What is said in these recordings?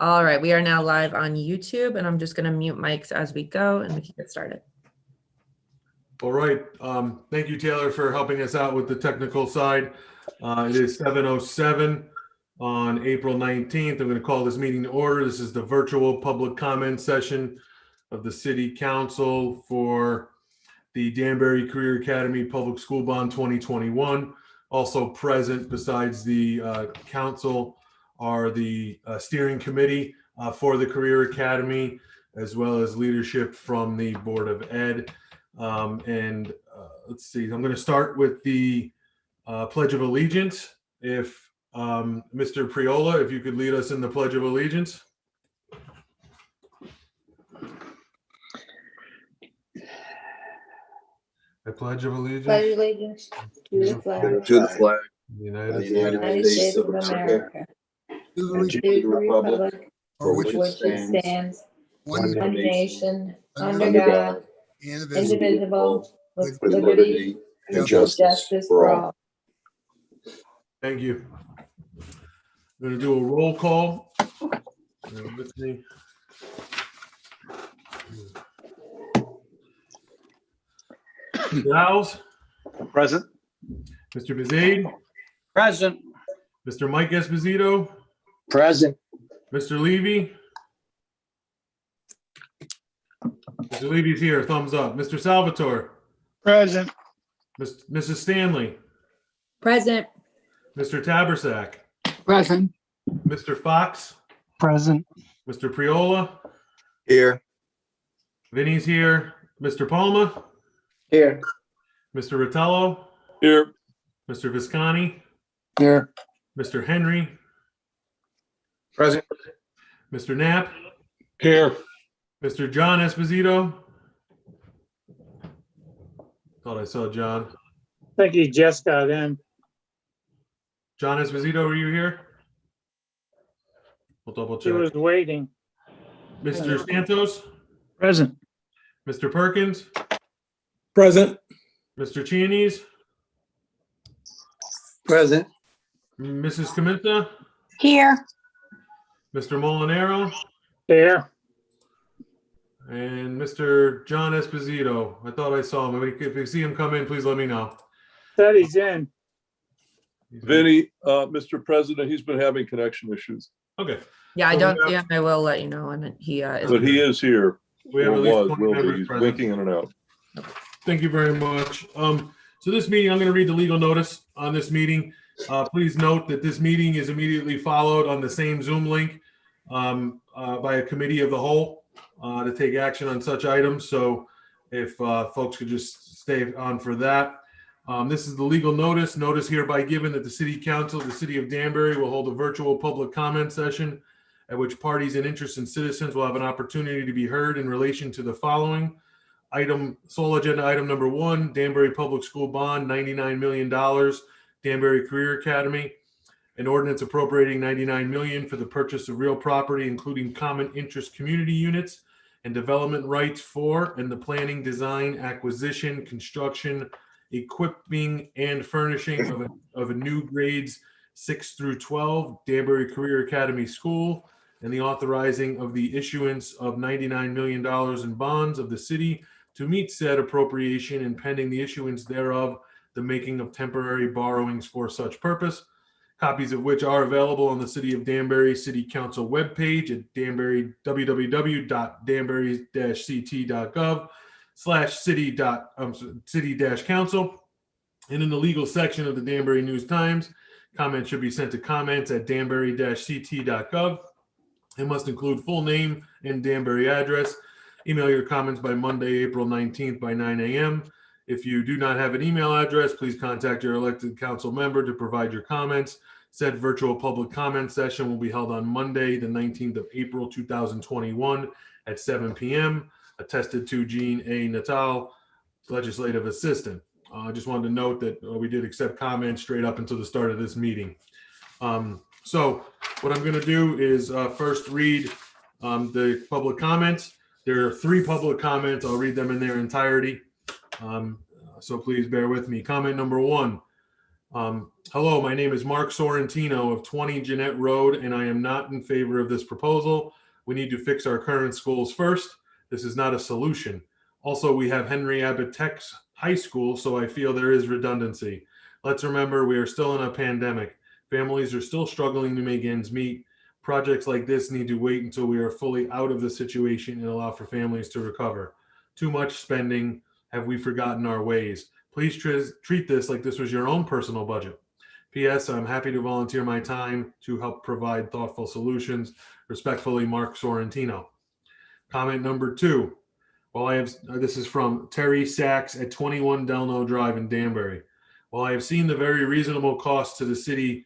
All right, we are now live on YouTube, and I'm just going to mute mics as we go, and we can get started. All right. Thank you, Taylor, for helping us out with the technical side. It is 7:07 on April 19th. I'm going to call this meeting to order. This is the virtual public comment session of the City Council for the Danbury Career Academy Public School Bond 2021. Also present besides the council are the steering committee for the Career Academy, as well as leadership from the Board of Ed. Let's see, I'm going to start with the Pledge of Allegiance. If Mr. Priola, if you could lead us in the Pledge of Allegiance. I pledge of allegiance. Pledge allegiance to the flag To the flag of the of the United United States of America, and to the republic for which it stands, one nation, under God, indivisible, with with liberty and and justice for all. Thank you. I'm going to do a roll call. With me. Mr. Howes, Present. Mr. Bizade, Present. Mr. Mike Esposito, Present. Mr. Levy. Mr. Levy's here, thumbs up. Mr. Salvatore, Present. Mrs. Stanley, Present. Mr. Tabersack, Present. Mr. Fox, Present. Mr. Priola, Here. Vinny's here, Mr. Palma, Here. Mr. Rottello, Here. Mr. Visconti, Here. Mr. Henry, Present. Mr. Knapp, Here. Mr. John Esposito. Thought I saw John. I think he just got in. John Esposito, were you here? We'll double He check. was waiting. Mr. Santos, Present. Mr. Perkins, Present. Mr. Chianese, Present. Mrs. Caminta, Here. Mr. Molinaro, Here. and Mr. John Esposito. I thought I saw him. If you see him come in, please let me know. Said he's in. Vinny, Mr. President, he's been having connection issues, Okay. Yeah, I So don't we see have- him. I will let you know when he is. but he is here. We have Or at least was, 20 will be. members He's present. winking in and out. Thank you very much. So this meeting, I'm going to read the legal notice on this meeting. Please note that this meeting is immediately followed on the same Zoom link by a committee of the whole to take action on such items. So if folks could just stay on for that. This is the legal notice. Notice hereby given that the City Council of the City of Danbury will hold a virtual public comment session at which parties and interested citizens will have an opportunity to be heard in relation to the following. Sole agenda item number 1, Danbury Public School Bond, $99 million, Danbury Career Academy. An ordinance appropriating $99 million for the purchase of real property, including common interest community units and development rights for, and the planning, design, acquisition, construction, equipping, and furnishing of a new grades 6 through 12 Danbury Career Academy School, and the authorizing of the issuance of $99 million in bonds of the city to meet said appropriation, and pending the issuance thereof, the making of temporary borrowings for such purpose, copies of which are available on the City of Danbury City Council webpage at www.danbury-ct.gov/city-council, and in the legal section of the Danbury News Times. Comments should be sent to comments@danbury-ct.gov. It must include full name and Danbury address. Email your comments by Monday, April 19th by 9 a.m. If you do not have an email address, please contact your elected council member to provide your comments. Said virtual public comment session will be held on Monday, the 19th of April, 2021 at 7 p.m. Attested to Jean A. Natal, legislative assistant. I just wanted to note that we did accept comments straight up until the start of this meeting. So what I'm going to do is first read the public comments. There are 3 public comments. I'll read them in their entirety. So please bear with me. Comment number 1. Hello, my name is Mark Sorrentino of 20 Jeanette Road, and I am not in favor of this proposal. We need to fix our current schools first. This is not a solution. Also, we have Henry Abbott Tech High School, so I feel there is redundancy. Let's remember we are still in a pandemic. Families are still struggling to make ends meet. Projects like this need to wait until we are fully out of the situation and allow for families to recover. Too much spending. Have we forgotten our ways? Please treat this like this was your own personal budget. P.S. I'm happy to volunteer my time to help provide thoughtful solutions. Respectfully, Mark Sorrentino. Comment number 2. This is from Terry Sachs at 21 Delno Drive in Danbury. While I have seen the very reasonable cost to the city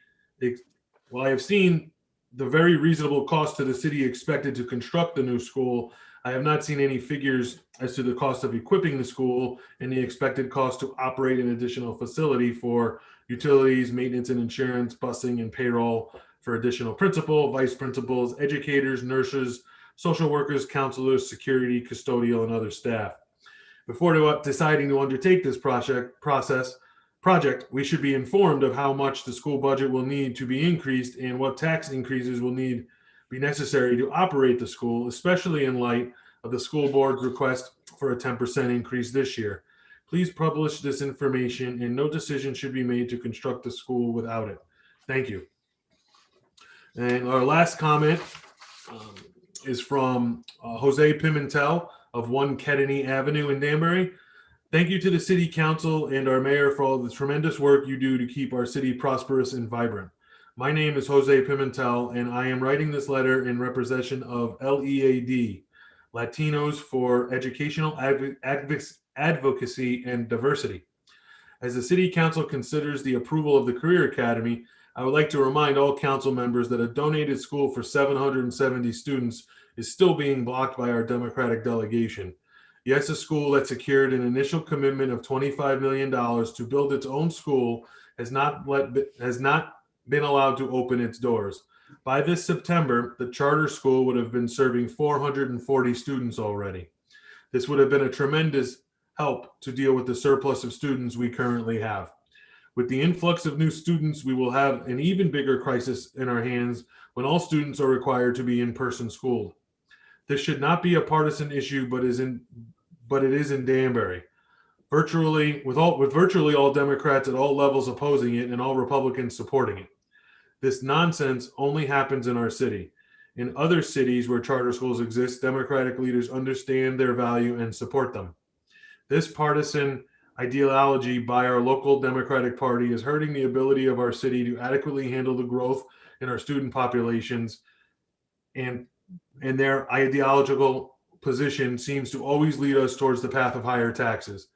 expected to construct the new school, I have not seen any figures as to the cost of equipping the school and the expected cost to operate an additional facility for utilities, maintenance and insurance, busing and payroll for additional principal, vice principals, educators, nurses, social workers, counselors, security, custodial, and other staff. Before deciding to undertake this project, we should be informed of how much the school budget will need to be increased and what tax increases will be necessary to operate the school, especially in light of the school board's request for a 10% increase this year. Please publish this information, and no decision should be made to construct the school without it. Thank you. And our last comment is from Jose Pimentel of 1 Kedney Avenue in Danbury. Thank you to the city council and our mayor for all the tremendous work you do to keep our city prosperous and vibrant. My name is Jose Pimentel, and I am writing this letter in representation of LEAD, Latinos for Educational Advocacy and Diversity. As the city council considers the approval of the Career Academy, I would like to remind all council members that a donated school for 770 students is still being blocked by our Democratic delegation. Yes, a school that secured an initial commitment of $25 million to build its own school has not been allowed to open its doors. By this September, the charter school would have been serving 440 students already. This would have been a tremendous help to deal with the surplus of students we currently have. With the influx of new students, we will have an even bigger crisis in our hands when all students are required to be in-person schooled. This should not be a partisan issue, but it is in Danbury. With virtually all Democrats at all levels opposing it and all Republicans supporting it. This nonsense only happens in our city. In other cities where charter schools exist, Democratic leaders understand their value and support them. This partisan ideology by our local Democratic Party is hurting the ability of our city to adequately handle the growth in our student populations, and their ideological position seems to always lead us towards the path of higher taxes.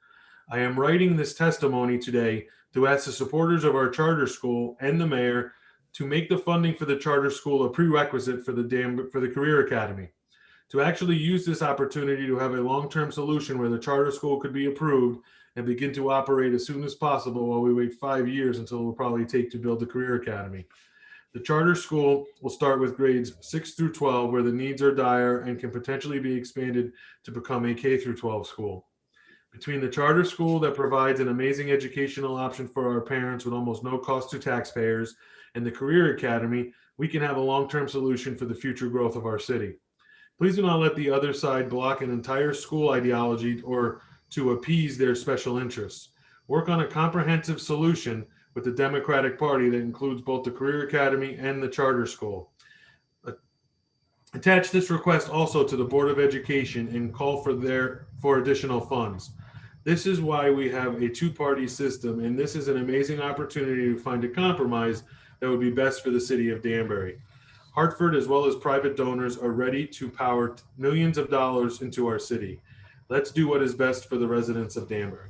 I am writing this testimony today to ask the supporters of our charter school and the mayor to make the funding for the charter school a prerequisite for the Career Academy. To actually use this opportunity to have a long-term solution where the charter school could be approved and begin to operate as soon as possible while we wait 5 years until it will probably take to build the Career Academy. The charter school will start with grades 6 through 12, where the needs are dire and can potentially be expanded to become a K through 12 school. Between the charter school that provides an amazing educational option for our parents with almost no cost to taxpayers and the Career Academy, we can have a long-term solution for the future growth of our city. Please do not let the other side block an entire school ideology or to appease their special interests. Work on a comprehensive solution with the Democratic Party that includes both the Career Academy and the charter school. Attach this request also to the Board of Education and call for additional funds. This is why we have a two-party system, and this is an amazing opportunity to find a compromise that would be best for the city of Danbury. Hartford, as well as private donors, are ready to power millions of dollars into our city. Let's do what is best for the residents of Danbury.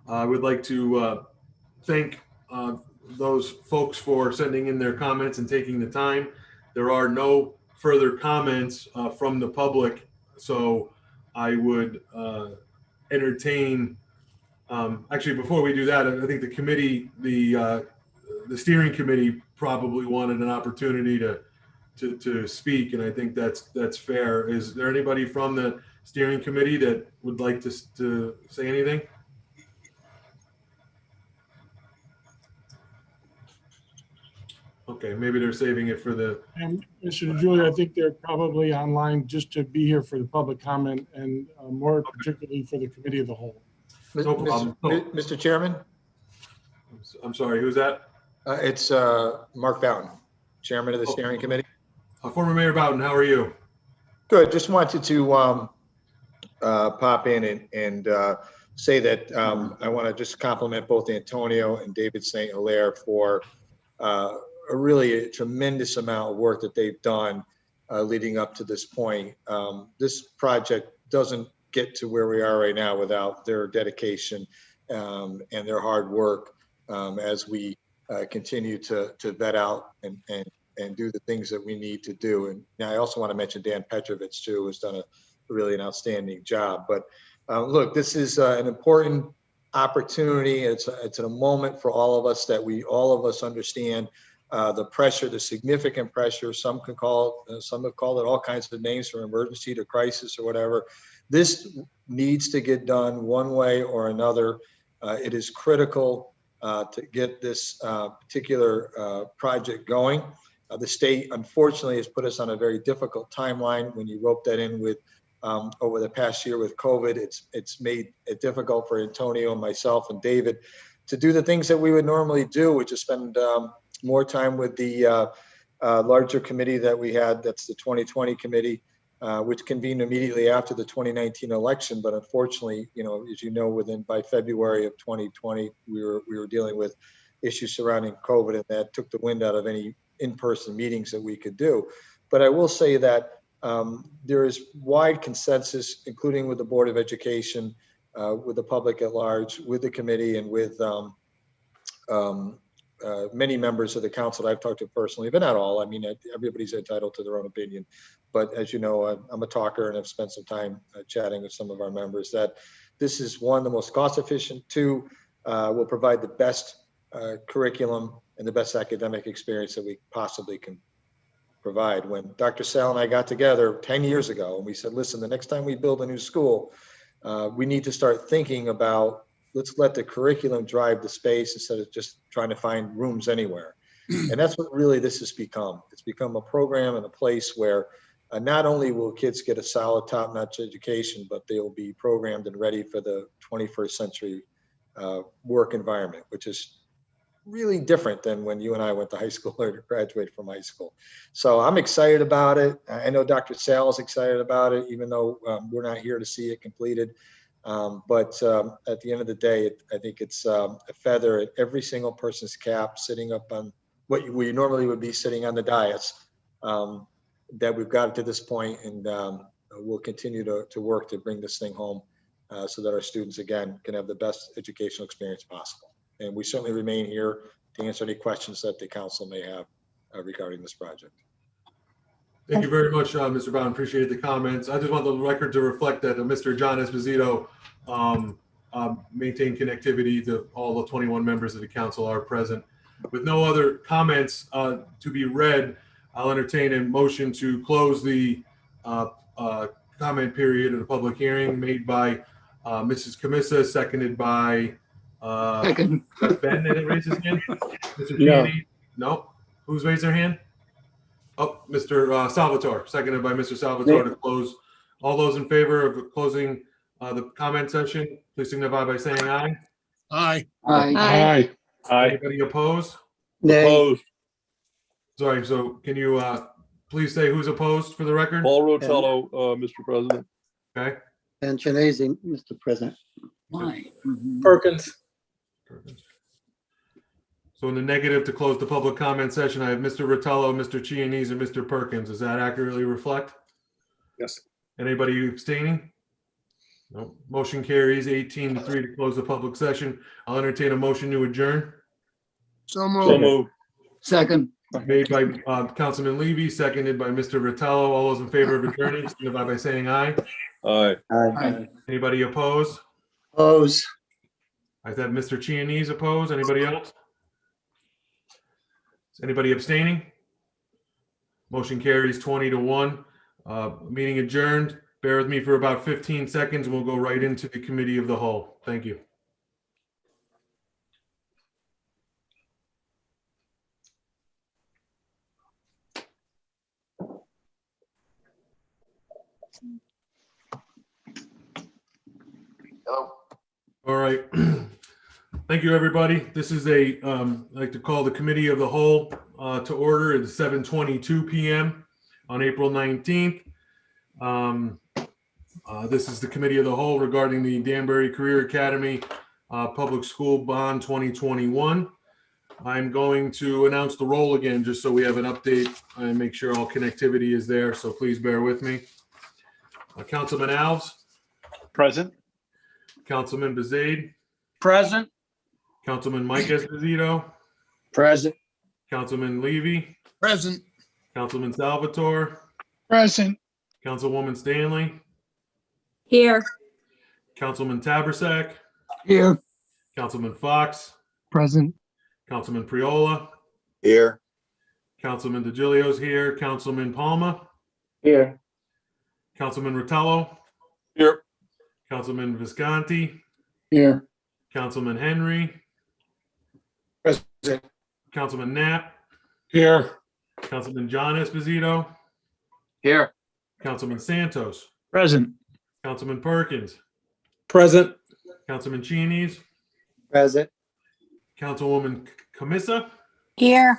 I would like to thank those folks for sending in their comments and taking the time. There are no further comments from the public, so I would entertain, actually before we do that, I think the committee, the steering committee probably wanted an opportunity to speak, and I think that's fair. Is there anybody from the steering committee that would like to say anything? Okay, maybe they're saving it for the, And Mr. DeJulia, I think they're probably online just to be here for the public comment and more particularly for the committee of the whole. no problem. Mr. Chairman, I'm sorry, who's that? it's Mark Boughton, Chairman of the Steering Committee. Former Mayor Boughton, how are you? Good. Just wanted to pop in and say that I want to just compliment both Antonio and David St. Hilaire for really a tremendous amount of work that they've done leading up to this point. This project doesn't get to where we are right now without their dedication and their hard work as we continue to vet out and do the things that we need to do. And I also want to mention Dan Petrovich too, who's done really an outstanding job. But look, this is an important opportunity. It's a moment for all of us that all of us understand the pressure, the significant pressure. Some have called it all kinds of names, from emergency to crisis or whatever. This needs to get done one way or another. It is critical to get this particular project going. The state, unfortunately, has put us on a very difficult timeline. When you rope that in with over the past year with COVID, it's made it difficult for Antonio and myself and David to do the things that we would normally do, which is spend more time with the larger committee that we had. That's the 2020 committee, which convened immediately after the 2019 election. But unfortunately, as you know, by February of 2020, we were dealing with issues surrounding COVID, and that took the wind out of any in-person meetings that we could do. But I will say that there is wide consensus, including with the Board of Education, with the public at large, with the committee, and with many members of the council that I've talked to personally, but not all. I mean, everybody's entitled to their own opinion. But as you know, I'm a talker and I've spent some time chatting with some of our members that this is, one, the most cost efficient, two, will provide the best curriculum and the best academic experience that we possibly can provide. When Dr. Sal and I got together 10 years ago, and we said, listen, the next time we build a new school, we need to start thinking about, let's let the curriculum drive the space instead of just trying to find rooms anywhere. And that's what really this has become. It's become a program and a place where not only will kids get a solid, top-notch education, but they will be programmed and ready for the 21st century work environment, which is really different than when you and I went to high school or graduated from high school. So I'm excited about it. I know Dr. Sal is excited about it, even though we're not here to see it completed. But at the end of the day, I think it's a feather at every single person's cap, sitting up on what we normally would be sitting on the dais, that we've got to this point, and we'll continue to work to bring this thing home so that our students, again, can have the best educational experience possible. And we certainly remain here to answer any questions that the council may have regarding this project. Thank you very much, Mr. Bowden. Appreciate the comments. I just want the record to reflect that Mr. John Esposito maintained connectivity to all the 21 members of the council are present. With no other comments to be read, I'll entertain a motion to close the comment period of the public hearing made by Mrs. Camissa, seconded by Ben. Didn't raise his hand? Mr. Giannini? No. Who's raised their hand? Oh, Mr. Salvatore, seconded by Mr. Salvatore to close. All those in favor of closing the comment session, please signify by saying aye. Aye. Aye. Aye. Anybody opposed? Opposed. Sorry, so can you please say who's opposed for the record? Paul Rotello, Mr. President. Okay. Antonese, Mr. President. Perkins. So in the negative to close the public comment session, I have Mr. Rotello, Mr. Chianese, and Mr. Perkins. Does that accurately reflect? Yes. Anybody abstaining? No. Motion carries 18-3 to close the public session. I'll entertain a motion to adjourn. So So moved. moved. Second. Made by Councilman Levy, seconded by Mr. Rotello. All those in favor of adjourning, signify by saying aye. Aye. Aye. Anybody opposed? Oppose. I said Mr. Chianese opposed. Anybody else? Is anybody abstaining? Motion carries 20-1. Meeting adjourned. Bear with me for about 15 seconds. We'll go right into the committee of the whole. Thank you. Hello. All right. Thank you, everybody. This is I'd like to call the Committee of the Whole to order at 7:22 p.m. on April 19th. This is the Committee of the Whole regarding the Danbury Career Academy Public School Bond 2021. I'm going to announce the roll again, just so we have an update and make sure all connectivity is there. So please bear with me. Councilman Alves, Present. Councilman Bezaid, Present. Councilman Mike Esposito, Present. Councilman Levy, Present. Councilman Salvatore, Present. Councilwoman Stanley, Here. Councilman Tabersack, Here. Councilman Fox, Present. Councilman Priola, Here. Councilman DeGilio's here, Councilman Palma, Here. Councilman Rotello, Here. Councilman Visconti, Here. Councilman Henry, Present. Councilman Knapp, Here. Councilman John Esposito, Here. Councilman Santos, Present. Councilman Perkins, Present. Councilman Cheney's, Present. Councilwoman Camissa, Here.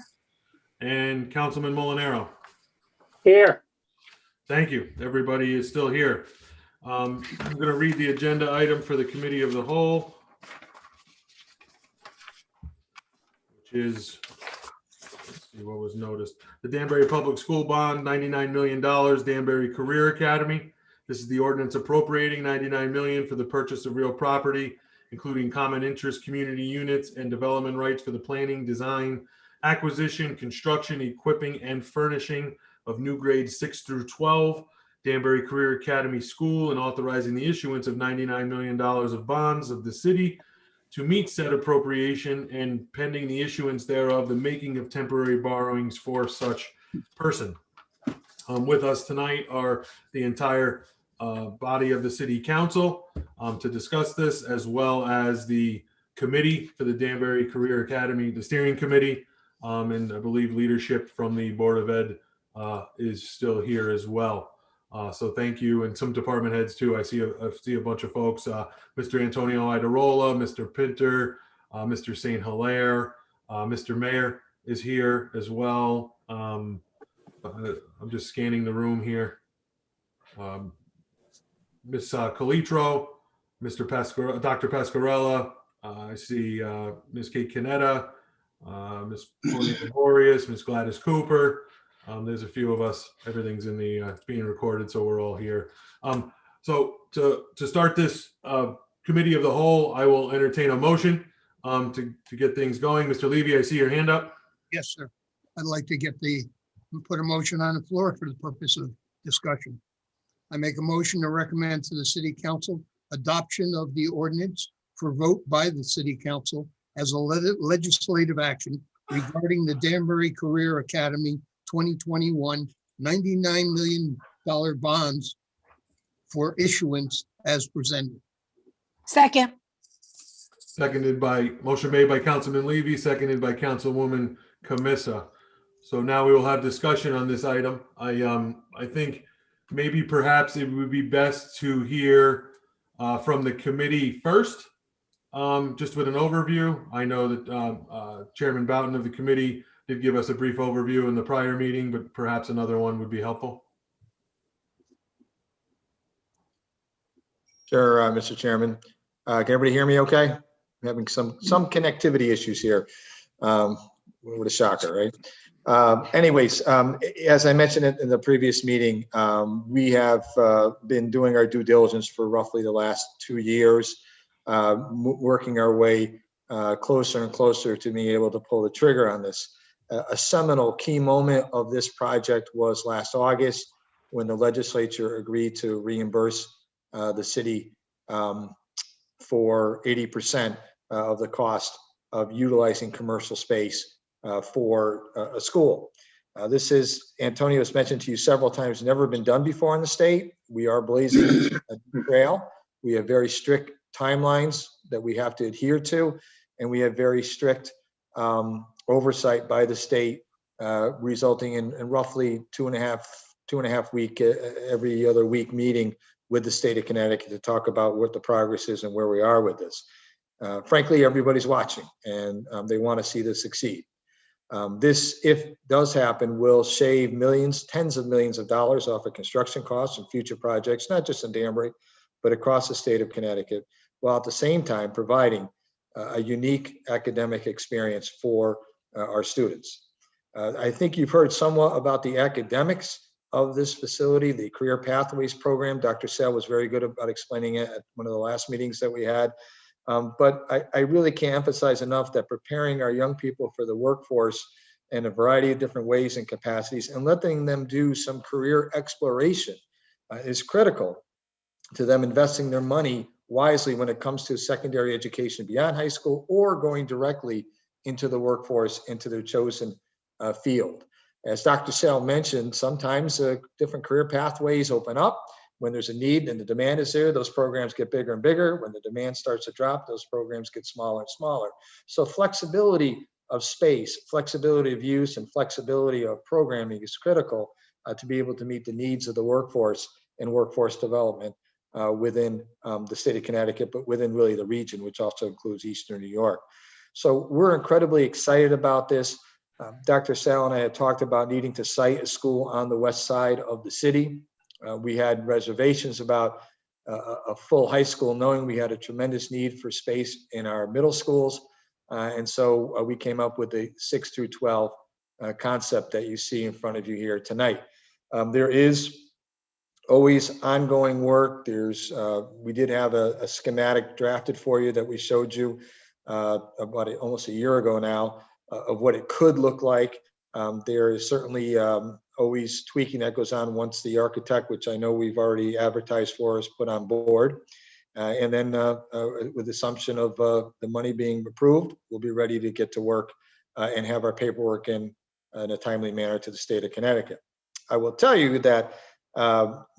and Councilman Molinaro. Here. Thank you. Everybody is still here. I'm going to read the agenda item for the Committee of the Whole, which is, let's see what was noticed. The Danbury Public School Bond, $99 million, Danbury Career Academy. This is the ordinance appropriating $99 million for the purchase of real property, including common interest community units and development rights for the planning, design, acquisition, construction, equipping, and furnishing of new grades 6 through 12 Danbury Career Academy School, and authorizing the issuance of $99 million of bonds of the city to meet said appropriation, and pending the issuance thereof, the making of temporary borrowings for such person. With us tonight are the entire body of the city council to discuss this, as well as the committee for the Danbury Career Academy, the steering committee, and I believe leadership from the Board of Ed is still here as well. So thank you, and some department heads too. I see a bunch of folks. Mr. Antonio Idarola, Mr. Pinter, Mr. St. Hilaire, Mr. Mayor is here as well. I'm just scanning the room here. Ms. Calitro, Mr. Dr. Pasquarella. I see Ms. Kate Canetta, Ms. Maureen Gregorius, Ms. Gladys Cooper. There's a few of us. Everything's in the it's being recorded, so we're all here. So to start this Committee of the Whole, I will entertain a motion to get things going. Mr. Levy, I see your hand up. Yes, sir. I'd like to put a motion on the floor for the purpose of discussion. I make a motion to recommend to the city council adoption of the ordinance for vote by the city council as a legislative action regarding the Danbury Career Academy 2021 $99 million bonds for issuance as presented. Second. Motion made by Councilman Levy, seconded by Councilwoman Camissa. So now we will have discussion on this item. I think maybe perhaps it would be best to hear from the committee first, just with an overview. I know that Chairman Boughton of the committee did give us a brief overview in the prior meeting, but perhaps another one would be helpful. Sure, Mr. Chairman. Can everybody hear me okay? I'm having some connectivity issues here. What a shocker, right? Anyways, as I mentioned in the previous meeting, we have been doing our due diligence for roughly the last 2 years, working our way closer and closer to being able to pull the trigger on this. A seminal key moment of this project was last August, when the legislature agreed to reimburse the city for 80% of the cost of utilizing commercial space for a school. This is, Antonio has mentioned to you several times, never been done before in the state. We are blazing a new trail. We have very strict timelines that we have to adhere to, and we have very strict oversight by the state, resulting in roughly 2 2.5 week, every other week meeting with the state of Connecticut to talk about what the progress is and where we are with this. Frankly, everybody's watching, and they want to see this succeed. This, if does happen, will shave millions, tens of millions of dollars off of construction costs and future projects, not just in Danbury, but across the state of Connecticut, while at the same time providing a unique academic experience for our students. I think you've heard somewhat about the academics of this facility, the Career Pathways program. Dr. Sell was very good about explaining it at one of the last meetings that we had. But I really can't emphasize enough that preparing our young people for the workforce in a variety of different ways and capacities and letting them do some career exploration is critical to them investing their money wisely when it comes to secondary education beyond high school or going directly into the workforce, into their chosen field. As Dr. Sell mentioned, sometimes different career pathways open up. When there's a need and the demand is there, those programs get bigger and bigger. When the demand starts to drop, those programs get smaller and smaller. So flexibility of space, flexibility of use, and flexibility of programming is critical to be able to meet the needs of the workforce and workforce development within the state of Connecticut, but within really the region, which also includes Eastern New York. So we're incredibly excited about this. Dr. Sal and I had talked about needing to site a school on the west side of the city. We had reservations about a full high school, knowing we had a tremendous need for space in our middle schools. And so we came up with the 6 through 12 concept that you see in front of you here tonight. There is always ongoing work. We did have a schematic drafted for you that we showed you about almost a year ago now of what it could look like. There is certainly always tweaking that goes on once the architect, which I know we've already advertised for, is put on board. And then with the assumption of the money being approved, we'll be ready to get to work and have our paperwork in a timely manner to the state of Connecticut. I will tell you that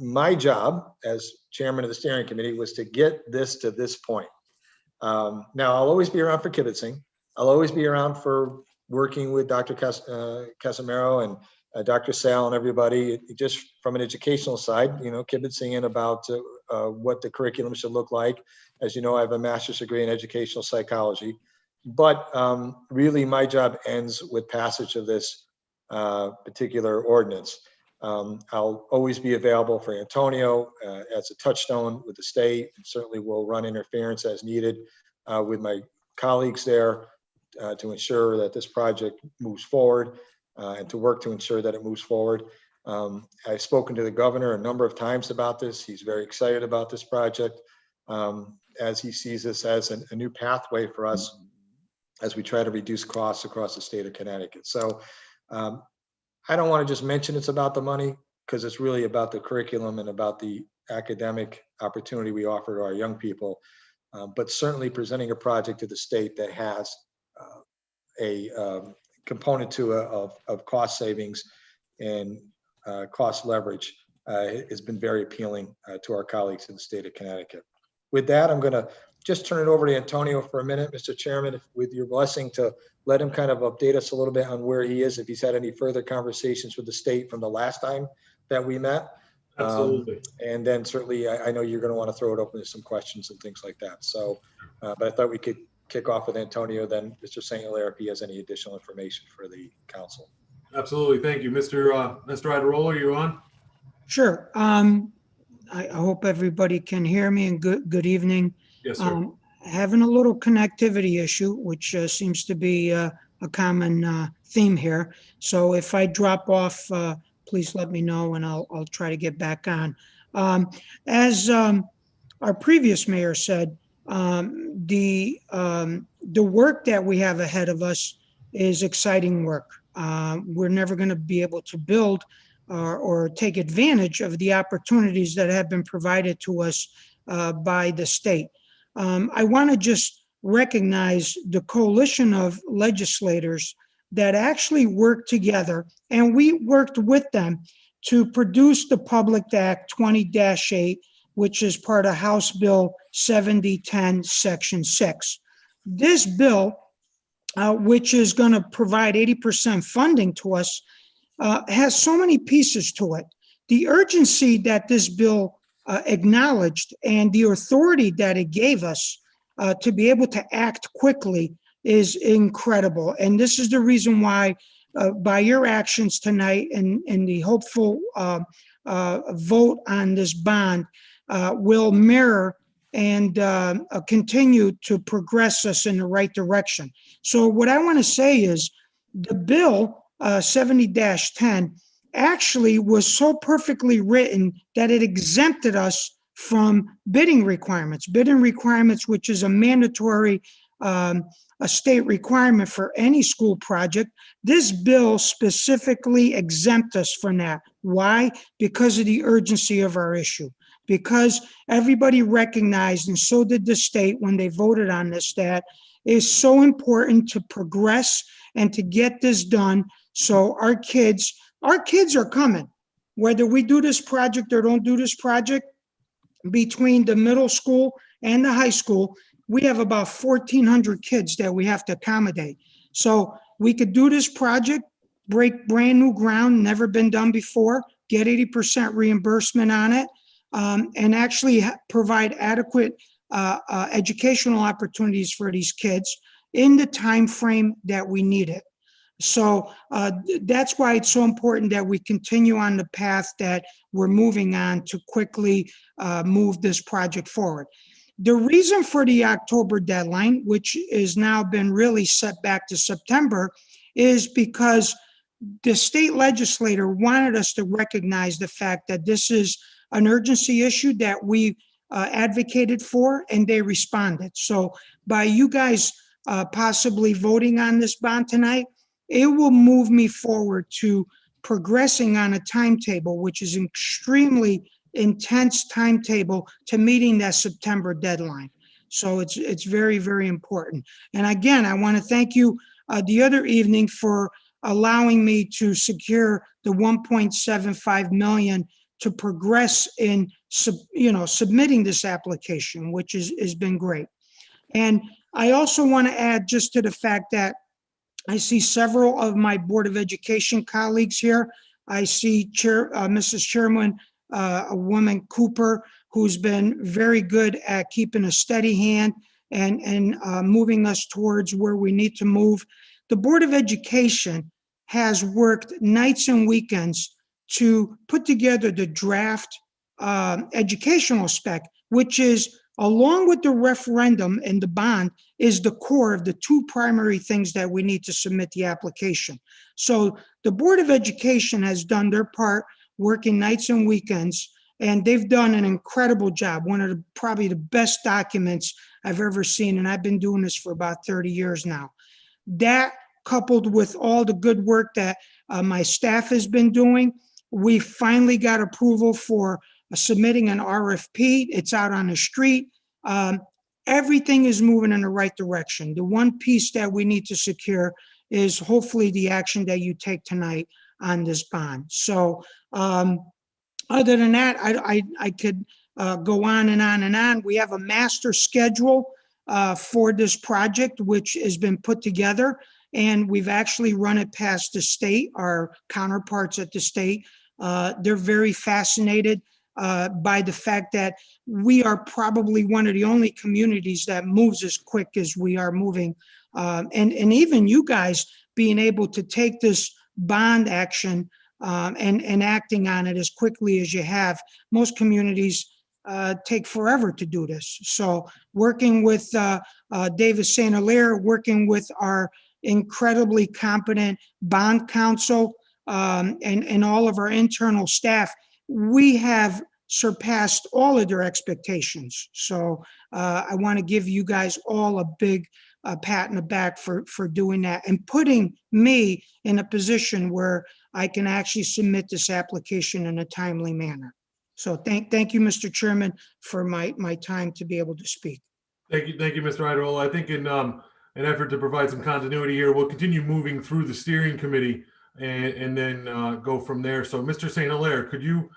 my job as chairman of the steering committee was to get this to this point. Now, I'll always be around for kibitzing. I'll always be around for working with Dr. Casimiro and Dr. Sal and everybody, just from an educational side, kibitzing in about what the curriculum should look like. As you know, I have a master's degree in educational psychology, but really my job ends with passage of this particular ordinance. I'll always be available for Antonio as a touchstone with the state, and certainly will run interference as needed with my colleagues there to ensure that this project moves forward and to work to ensure that it moves forward. I've spoken to the governor a number of times about this. He's very excited about this project as he sees this as a new pathway for us as we try to reduce costs across the state of Connecticut. So I don't want to just mention it's about the money, because it's really about the curriculum and about the academic opportunity we offer to our young people, but certainly presenting a project to the state that has a component to of cost savings and cost leverage has been very appealing to our colleagues in the state of Connecticut. With that, I'm going to just turn it over to Antonio for a minute, Mr. Chairman, with your blessing, to let him kind of update us a little bit on where he is, if he's had any further conversations with the state from the last time that we met. Absolutely. And then certainly, I know you're going to want to throw it open to some questions and things like that. So, but I thought we could kick off with Antonio, then Mr. St. Hilaire, if he has any additional information for the council. Absolutely. Thank you. Mr. Iadarola, are you on? Sure. I hope everybody can hear me, and good evening. Yes, sir. Having a little connectivity issue, which seems to be a common theme here. So if I drop off, please let me know and I'll try to get back on. As our previous mayor said, the work that we have ahead of us is exciting work. We're never going to be able to build or take advantage of the opportunities that have been provided to us by the state. I want to just recognize the coalition of legislators that actually worked together, and we worked with them to produce the Public Act 20-8, which is part of House Bill 7010, Section 6. This bill, which is going to provide 80% funding to us, has so many pieces to it. the urgency that this bill acknowledged and the authority that it gave us to be able to act quickly is incredible. And this is the reason why, by your actions tonight and the hopeful vote on this bond will mirror and continue to progress us in the right direction. So what I want to say is the bill 70-10 actually was so perfectly written that it exempted us from bidding requirements, which is a mandatory a state requirement for any school project. This bill specifically exempts us from that. Why? Because of the urgency of our issue. Because everybody recognized, and so did the state when they voted on this, that it's so important to progress and to get this done. So our kids are coming. Whether we do this project or don't do this project, between the middle school and the high school, we have about 1,400 kids that we have to accommodate. So we could do this project, break brand new ground, never been done before, get 80% reimbursement on it, and actually provide adequate educational opportunities for these kids in the time frame that we need it. So that's why it's so important that we continue on the path that we're moving on to quickly move this project forward. The reason for the October deadline, which has now been really set back to September, is because the state legislator wanted us to recognize the fact that this is an urgency issue that we advocated for, and they responded. So by you guys possibly voting on this bond tonight, it will move me forward to progressing on a timetable, which is an extremely intense timetable to meeting that September deadline. So it's very, very important. And again, I want to thank you the other evening for allowing me to secure the 1.75 million to progress in submitting this application, which has been great. And I also want to add just to the fact that I see several of my Board of Education colleagues here. I see Mrs. Chairman, a woman Cooper, who's been very good at keeping a steady hand and moving us towards where we need to move. The Board of Education has worked nights and weekends to put together the draft educational spec, which is, along with the referendum and the bond, is the core of the two primary things that we need to submit the application. So the Board of Education has done their part, working nights and weekends, and they've done an incredible job. One of probably the best documents I've ever seen, and I've been doing this for about 30 years now. That, coupled with all the good work that my staff has been doing, we finally got approval for submitting an RFP. It's out on the street. Everything is moving in the right direction. The one piece that we need to secure is hopefully the action that you take tonight on this bond. So other than that, I could go on and on and on. We have a master schedule for this project, which has been put together, and we've actually run it past the state, our counterparts at the state. They're very fascinated by the fact that we are probably one of the only communities that moves as quick as we are moving. And even you guys being able to take this bond action and acting on it as quickly as you have. Most communities take forever to do this. So working with David St. Hilaire, working with our incredibly competent bond counsel and all of our internal staff, we have surpassed all of their expectations. So I want to give you guys all a big pat in the back for doing that and putting me in a position where I can actually submit this application in a timely manner. So thank you, Mr. Chairman, for my time to be able to speak. Thank you, Mr. Idarola. I think in an effort to provide some continuity here, we'll continue moving through the steering committee and then go from there. So, Mr. St. Hilaire, could you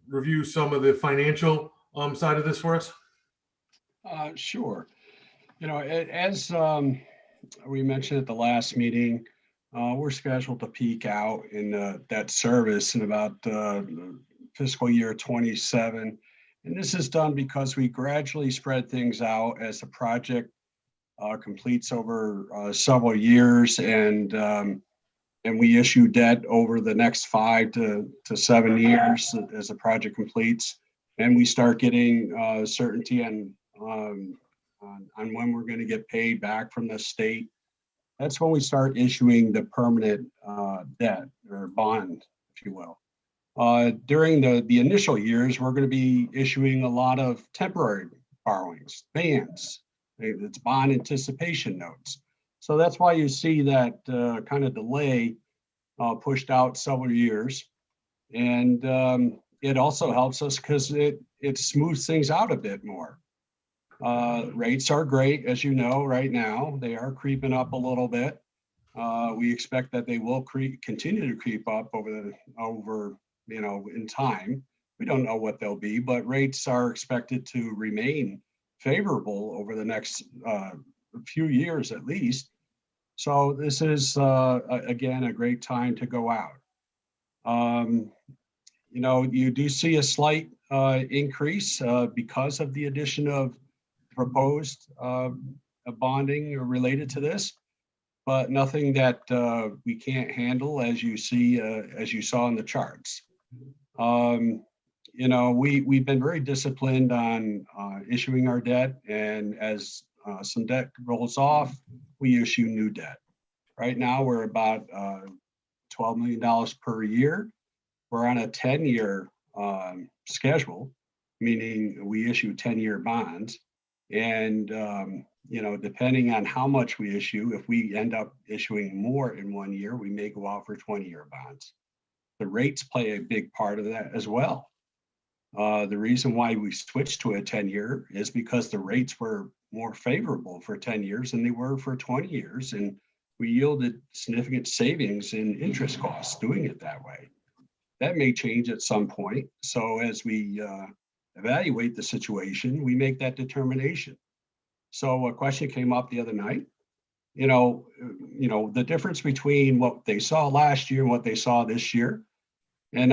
review some of the financial side of this for us? Sure. As we mentioned at the last meeting, we're scheduled to peak out in that service in about fiscal year 27. And this is done because we gradually spread things out as the project completes over several years, and we issue debt over the next 5 to 7 years as the project completes. And we start getting certainty on when we're going to get paid back from the state. That's when we start issuing the permanent debt or bond, if you will. During the initial years, we're going to be issuing a lot of temporary borrowings, bands. It's bond anticipation notes. So that's why you see that kind of delay pushed out several years. And it also helps us because it smooths things out a bit more. Rates are great, as you know, right now. They are creeping up a little bit. We expect that they will continue to creep up over in time. We don't know what they'll be, but rates are expected to remain favorable over the next few years at least. So this is, again, a great time to go out. You do see a slight increase because of the addition of proposed bonding related to this, but nothing that we can't handle, as you saw in the charts. We've been very disciplined on issuing our debt, and as some debt rolls off, we issue new debt. Right now, we're about $12 million per year. We're on a 10-year schedule, meaning we issue 10-year bonds. And, depending on how much we issue, if we end up issuing more in 1 year, we may go out for 20-year bonds. The rates play a big part of that as well. The reason why we switched to a 10-year is because the rates were more favorable for 10 years than they were for 20 years. And we yielded significant savings in interest costs doing it that way. That may change at some point. So as we evaluate the situation, we make that determination. So a question came up the other night. The difference between what they saw last year and what they saw this year. And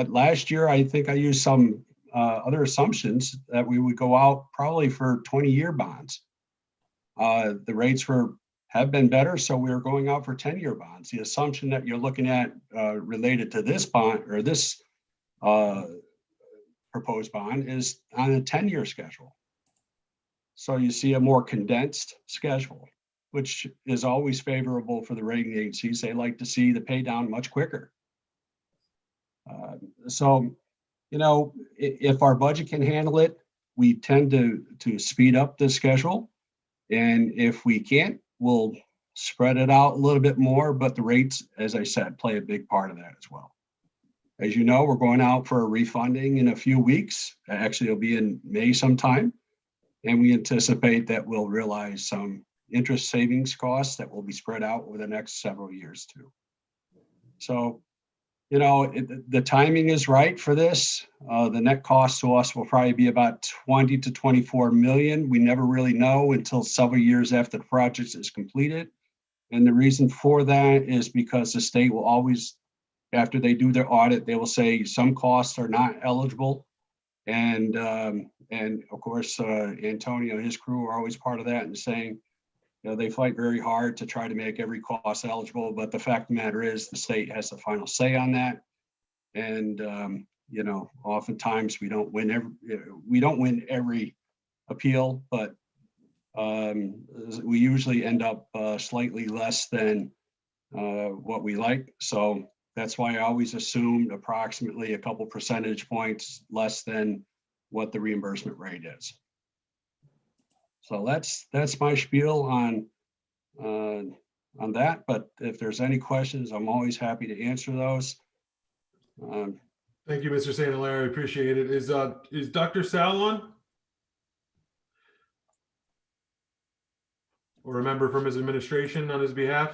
last year, I think I used some other assumptions that we would go out probably for 20-year bonds. The rates have been better, so we were going out for 10-year bonds. The assumption that you're looking at related to this bond or this proposed bond is on a 10-year schedule. So you see a more condensed schedule, which is always favorable for the rating agencies. They like to see the pay down much quicker. If our budget can handle it, we tend to speed up the schedule. And if we can't, we'll spread it out a little bit more, but the rates, as I said, play a big part of that as well. As you know, we're going out for a refunding in a few weeks. Actually, it'll be in May sometime. And we anticipate that we'll realize some interest savings costs that will be spread out over the next several years too. So, the timing is right for this. The net cost to us will probably be about 20 to 24 million. We never really know until several years after the project is completed. And the reason for that is because the state will always, after they do their audit, they will say some costs are not eligible. And of course, Antonio and his crew are always part of that and saying, they fight very hard to try to make every cost eligible, but the fact of the matter is the state has the final say on that. And, oftentimes we don't win every appeal, but we usually end up slightly less than what we like. So that's why I always assumed approximately a couple percentage points less than what the reimbursement rate is. So that's my spiel on that. But if there's any questions, I'm always happy to answer those. Thank you, Mr. St. Hilaire. I appreciate it. Is Dr. Sal on? Or a member from his administration on his behalf?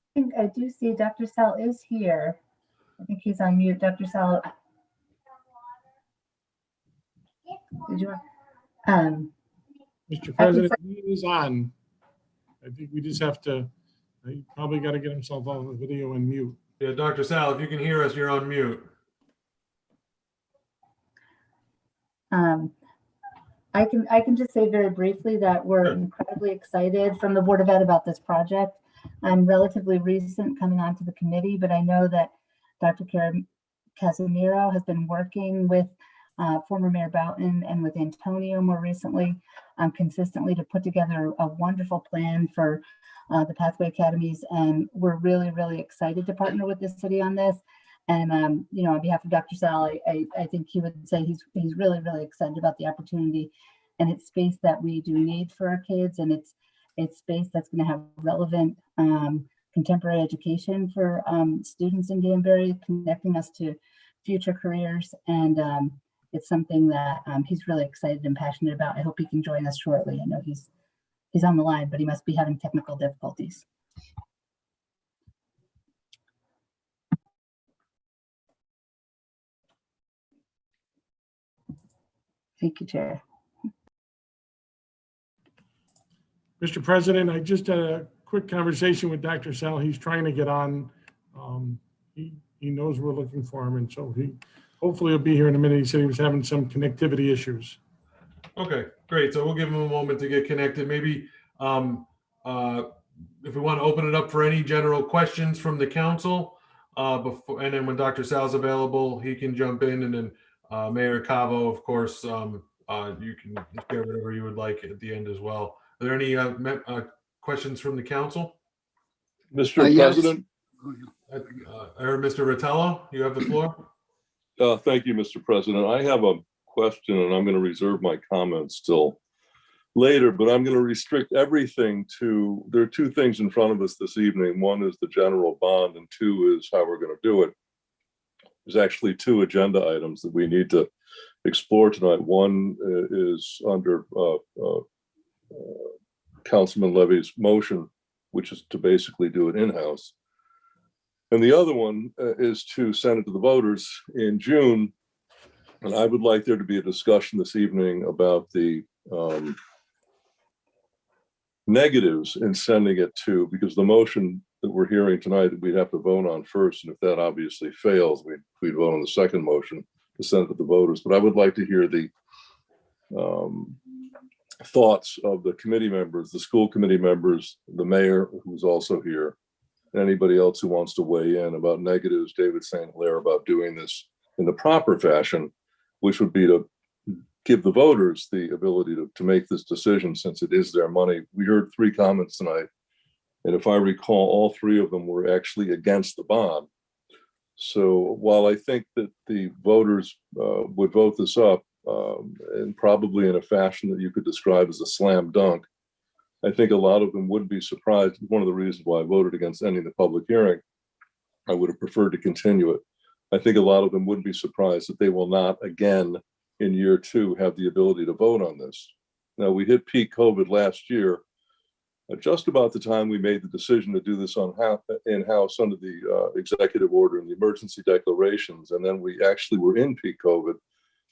I think I do see Dr. Sal is here. I think he's on mute. Dr. Sal. Did you Mr. President, he is on. I think we just have to, he probably got to get himself off the video and mute. Yeah, Dr. Sal, if you can hear us, you're on mute. I can just say very briefly that we're incredibly excited from the Board of Ed about this project. I'm relatively recent coming onto the committee, but I know that Dr. Karen Casimiro has been working with former Mayor Boughton and with Antonio more recently, consistently to put together a wonderful plan for the Pathway Academies. And we're really, really excited to partner with the city on this. And, you know, on behalf of Dr. Sal, I think he would say he's really, really excited about the opportunity, and it's space that we do need for our kids. And it's space that's going to have relevant contemporary education for students in Danbury, connecting us to future careers. And it's something that he's really excited and passionate about. I hope he can join us shortly. I know he's on the line, but he must be having technical difficulties. Thank you, Chair. Mr. President, I just had a quick conversation with Dr. Sal. He's trying to get on. He knows we're looking for him, and so he hopefully will be here in a minute. He said he was having some connectivity issues. Okay, great. So we'll give him a moment to get connected. Maybe if we want to open it up for any general questions from the council before, and then when Dr. Sal's available, he can jump in, and then Mayor Cavo, of course, you can share whatever you would like at the end as well. Are there any questions from the council? Mr. President? Or Mr. Rotella, you have the floor. Thank you, Mr. President. I have a question, and I'm going to reserve my comments till later, but I'm going to restrict everything to, there are two things in front of us this evening. One is the general bond, and two is how we're going to do it. There's actually two agenda items that we need to explore tonight. One is under Councilman Levy's motion, which is to basically do it in-house. And the other one is to send it to the voters in June. And I would like there to be a discussion this evening about the negatives in sending it to, because the motion that we're hearing tonight that we'd have to vote on first, and if that obviously fails, we'd vote on the second motion to send it to the voters. But I would like to hear the thoughts of the committee members, the school committee members, the mayor, who's also here, and anybody else who wants to weigh in about negatives. David St. Hilaire, about doing this in the proper fashion, which would be to give the voters the ability to make this decision, since it is their money. We heard three comments tonight, and if I recall, all three of them were actually against the bond. So while I think that the voters would vote this up, and probably in a fashion that you could describe as a slam dunk, I think a lot of them would be surprised. One of the reasons why I voted against ending the public hearing, I would have preferred to continue it. I think a lot of them would be surprised that they will not again in year two have the ability to vote on this. Now, we hit peak COVID last year, just about the time we made the decision to do this in-house under the executive order and the emergency declarations. And then we actually were in peak COVID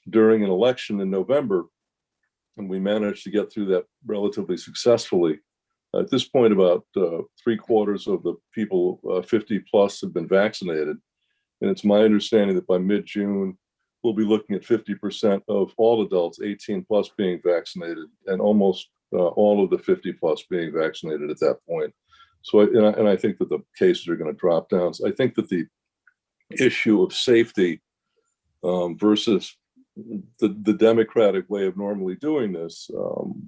during an election in November, and we managed to get through that relatively successfully. At this point, about 3/4 of the people 50 plus have been vaccinated. And it's my understanding that by mid-June, we'll be looking at 50% of all adults 18 plus being vaccinated, and almost all of the 50 plus being vaccinated at that point. So, I think that the cases are going to drop down. So I think that the issue of safety versus the democratic way of normally doing this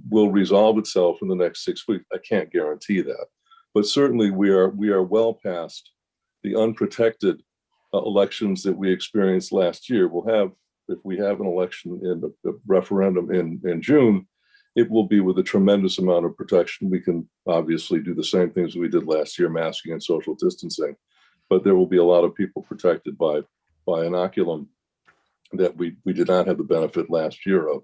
will resolve itself in the next 6 weeks. I can't guarantee that, but certainly we are well past the unprotected elections that we experienced last year. We'll have, if we have an election in a referendum in June, it will be with a tremendous amount of protection. We can obviously do the same things we did last year, masking and social distancing, but there will be a lot of people protected by inoculum that we did not have the benefit last year of.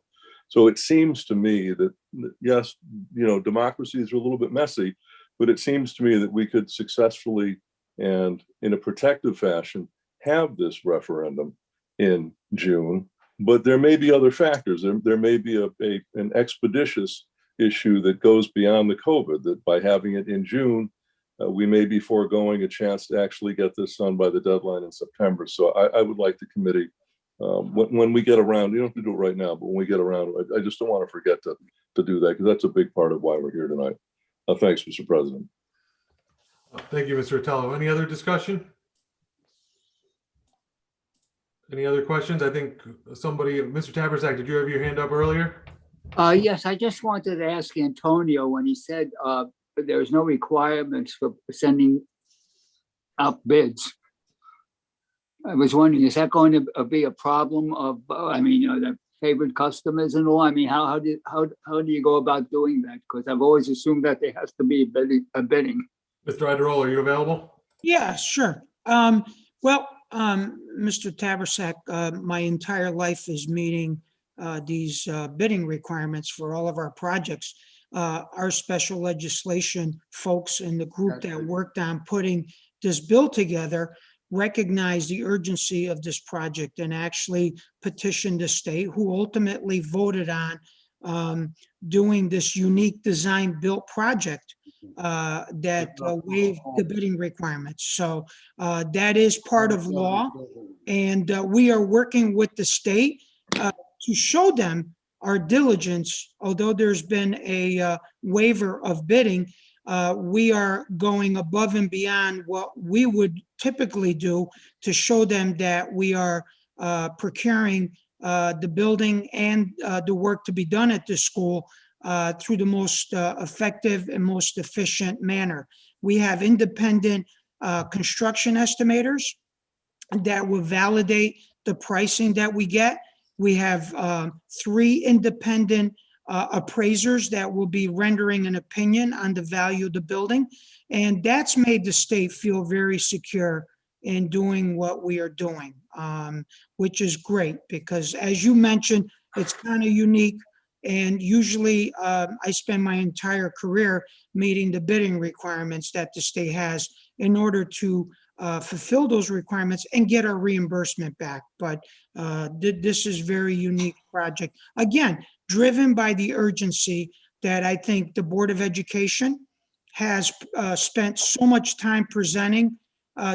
So it seems to me that, yes, democracies are a little bit messy, but it seems to me that we could successfully and in a protective fashion have this referendum in June. But there may be other factors. There may be an expeditious issue that goes beyond the COVID, that by having it in June, we may be foregoing a chance to actually get this done by the deadline in September. So I would like the committee, when we get around, you don't have to do it right now, but when we get around, I just don't want to forget to do that, because that's a big part of why we're here tonight. Thanks, Mr. President. Thank you, Mr. Otello. Any other discussion? Any other questions? I think somebody, Mr. Tabersack, did you have your hand up earlier? Yes, I just wanted to ask Antonio when he said there's no requirements for sending out bids. I was wondering, is that going to be a problem of, the favorite customers and all? I mean, how do you go about doing that? Because I've always assumed that there has to be a bidding. Mr. Idarolo, are you available? Yeah, sure. Mr. Tabersack, my entire life is meeting these bidding requirements for all of our projects. Our special legislation folks in the group that worked on putting this bill together recognized the urgency of this project and actually petitioned the state, who ultimately voted on doing this unique design built project that waived the bidding requirements. So that is part of law, and we are working with the state to show them our diligence. Although there's been a waiver of bidding, we are going above and beyond what we would typically do to show them that we are procuring the building and the work to be done at this school through the most effective and most efficient manner. We have independent construction estimators that will validate the pricing that we get. We have 3 independent appraisers that will be rendering an opinion on the value of the building. And that's made the state feel very secure in doing what we are doing, which is great because, as you mentioned, it's kind of unique. And usually I spend my entire career meeting the bidding requirements that the state has in order to fulfill those requirements and get our reimbursement back. But this is very unique project. Again, driven by the urgency that I think the Board of Education has spent so much time presenting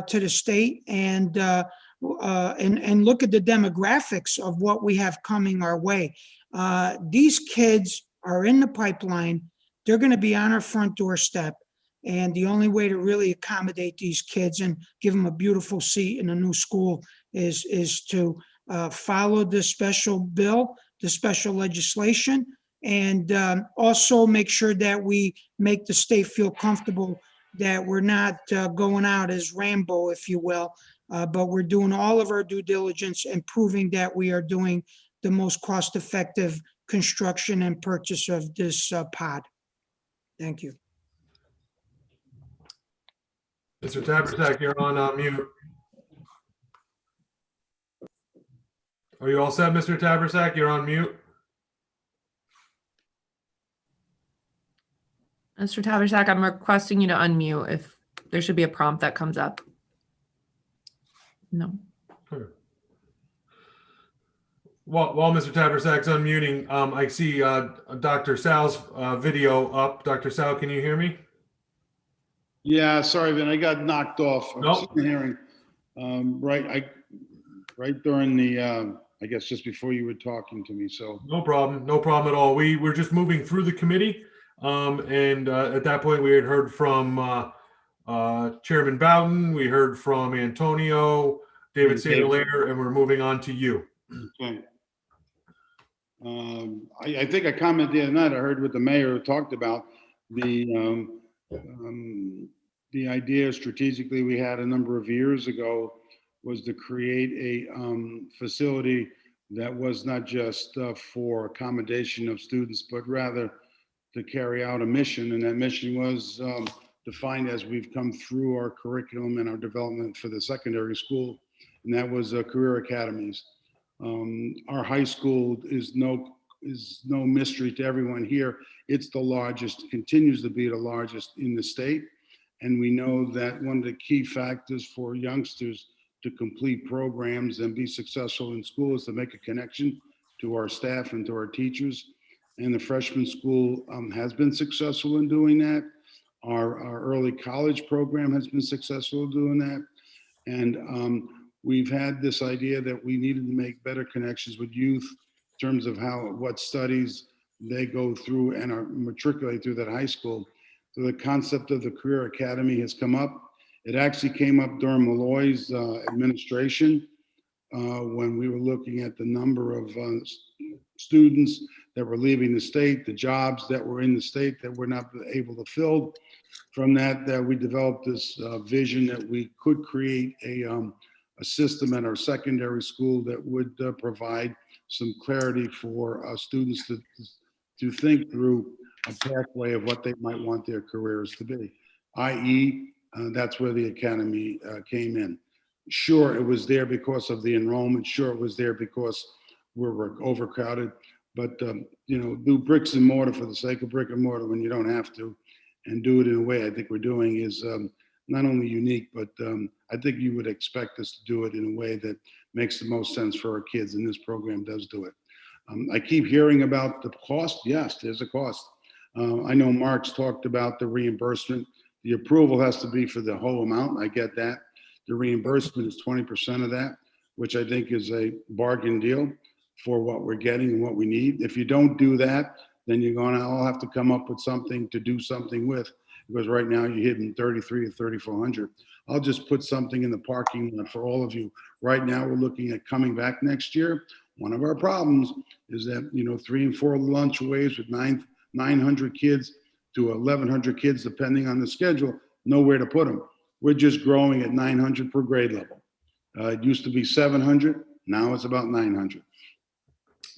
to the state, and look at the demographics of what we have coming our way. These kids are in the pipeline. They're going to be on our front doorstep. And the only way to really accommodate these kids and give them a beautiful seat in a new school is to follow this special bill, the special legislation, and also make sure that we make the state feel comfortable that we're not going out as Rambo, if you will, but we're doing all of our due diligence and proving that we are doing the most cost-effective construction and purchase of this pod. Thank you. Mr. Tabersack, you're on mute. Are you all set, Mr. Tabersack? You're on mute. Mr. Tabersack, I'm requesting you to unmute if there should be a prompt that comes up. No. Sure. While Mr. Tabersack's unmuting, I see Dr. Sal's video up. Dr. Sal, can you hear me? Yeah, sorry, Vin, I got knocked off. I was Nope. hearing right during the, I guess just before you were talking to me, so. No problem at all. We were just moving through the committee. And at that point, we had heard from Chairman Bowden, we heard from Antonio, David St. Hilaire, and we're moving on to you. Okay. I think I commented the other night, I heard what the mayor talked about, the idea strategically we had a number of years ago was to create a facility that was not just for accommodation of students, but rather to carry out a mission. And that mission was defined as we've come through our curriculum and our development for the secondary school, and that was career academies. Our high school is no mystery to everyone here. It's the largest, continues to be the largest in the state. And we know that one of the key factors for youngsters to complete programs and be successful in school is to make a connection to our staff and to our teachers. and the freshman school has been successful in doing that. Our early college program has been successful in doing that. And we've had this idea that we needed to make better connections with youth in terms of what studies they go through and are matriculate through that high school. So the concept of the Career Academy has come up. It actually came up during Malloy's administration when we were looking at the number of students that were leaving the state, the jobs that were in the state that were not able to fill. From that, we developed this vision that we could create a system at our secondary school that would provide some clarity for students to think through a pathway of what they might want their careers to be, i.e., that's where the academy came in. Sure, it was there because of the enrollment. Sure, it was there because we were overcrowded. But, do bricks and mortar for the sake of brick and mortar when you don't have to, and do it in a way I think we're doing is not only unique, but I think you would expect us to do it in a way that makes the most sense for our kids, and this program does do it. I keep hearing about the cost. Yes, there's a cost. I know Mark's talked about the reimbursement. The approval has to be for the whole amount. I get that. The reimbursement is 20% of that, which I think is a bargain deal for what we're getting and what we need. If you don't do that, then you're going to all have to come up with something to do something with, because right now you're hitting 3,300 or 3,400. I'll just put something in the parking lot for all of you. Right now, we're looking at coming back next year. One of our problems is that, 3 and 4 lunch waves with 900 kids to 1,100 kids, depending on the schedule, nowhere to put them. We're just growing at 900 per grade level. It used to be 700. Now it's about 900.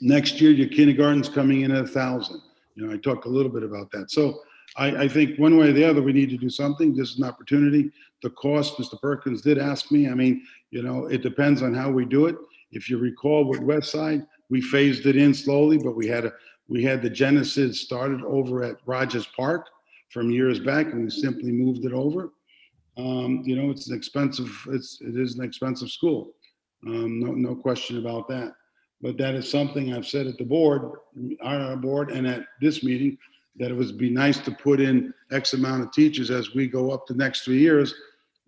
Next year, your kindergarten's coming in at 1,000. I talked a little bit about that. So I think one way or the other, we need to do something. This is an opportunity. The cost, Mr. Perkins did ask me. It depends on how we do it. If you recall with Westside, we phased it in slowly, but we had the Genesis started over at Rogers Park from years back, and we simply moved it over. It is an expensive school. No question about that. But that is something I've said at the board, on our board, and at this meeting, that it would be nice to put in X amount of teachers as we go up the next 3 years.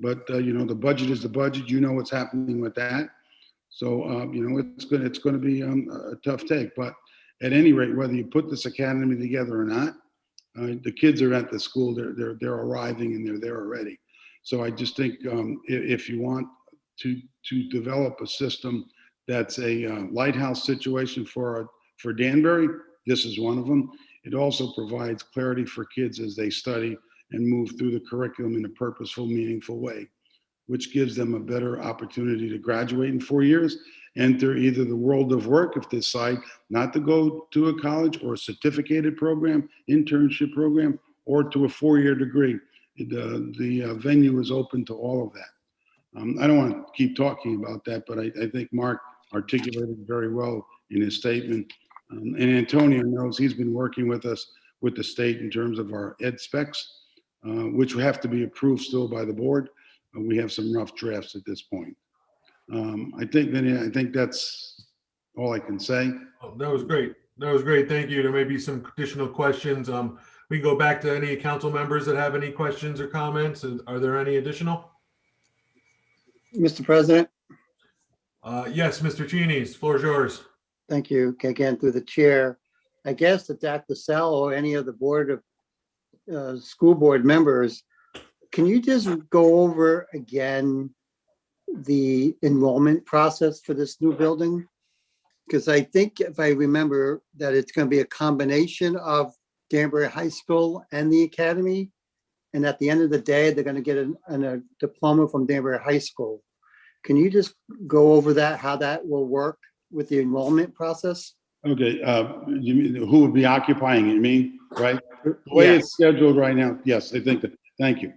But, the budget is the budget. You know what's happening with that. So, it's going to be a tough take. But at any rate, whether you put this academy together or not, the kids are at the school. They're arriving and they're there already. So I just think if you want to develop a system that's a lighthouse situation for Danbury, this is one of them. It also provides clarity for kids as they study and move through the curriculum in a purposeful, meaningful way, which gives them a better opportunity to graduate in 4 years, enter either the world of work if they decide not to go to a college, or a certificated program, internship program, or to a 4-year degree. The venue is open to all of that. I don't want to keep talking about that, but I think Mark articulated very well in his statement. And Antonio knows he's been working with us, with the state, in terms of our ed specs, which have to be approved still by the board. We have some rough drafts at this point. I think that's all I can say. Oh, that was great. Thank you. There may be some additional questions. We can go back to any council members that have any questions or comments. Are there any additional? Mr. President? Yes, Mr. Cheney, floor is yours. Thank you again through the chair. I guess that Dr. Sell or any of the board of school board members, can you just go over again the enrollment process for this new building? Because I think if I remember that it's going to be a combination of Danbury High School and the academy. And at the end of the day, they're going to get a diploma from Danbury High School. Can you just go over that, how that will work with the enrollment process? Okay, you mean who would be occupying it, you mean, right? The way it's scheduled right now, yes, I think that, thank you.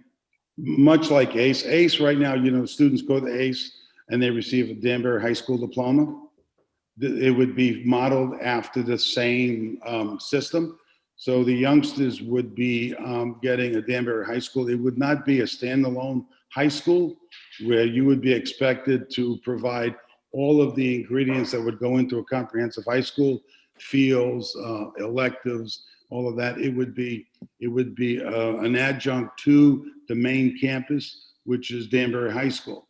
Much like ACE. ACE right now, students go to ACE and they receive a Danbury High School diploma. It would be modeled after the same system. So the youngsters would be getting a Danbury High School. It would not be a standalone high school where you would be expected to provide all of the ingredients that would go into a comprehensive high school, fields, electives, all of that. It would be an adjunct to the main campus, which is Danbury High School.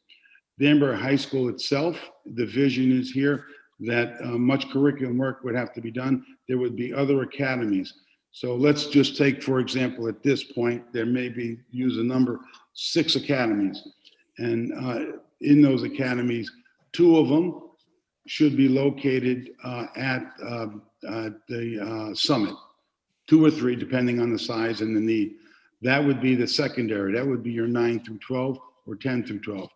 Danbury High School itself, the vision is here that much curriculum work would have to be done. There would be other academies. So let's just take, for example, at this point, there may be, use a number, 6 academies. And in those academies, 2 of them should be located at the summit, 2 or 3, depending on the size and the need. That would be the secondary. That would be your 9 through 12 or 10 through 12.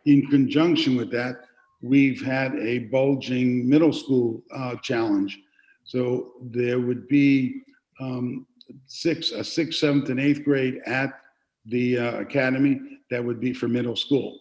In conjunction with that, we've had a bulging middle school challenge. So there would be 6th, 7th, and 8th grade at the academy. That would be for middle school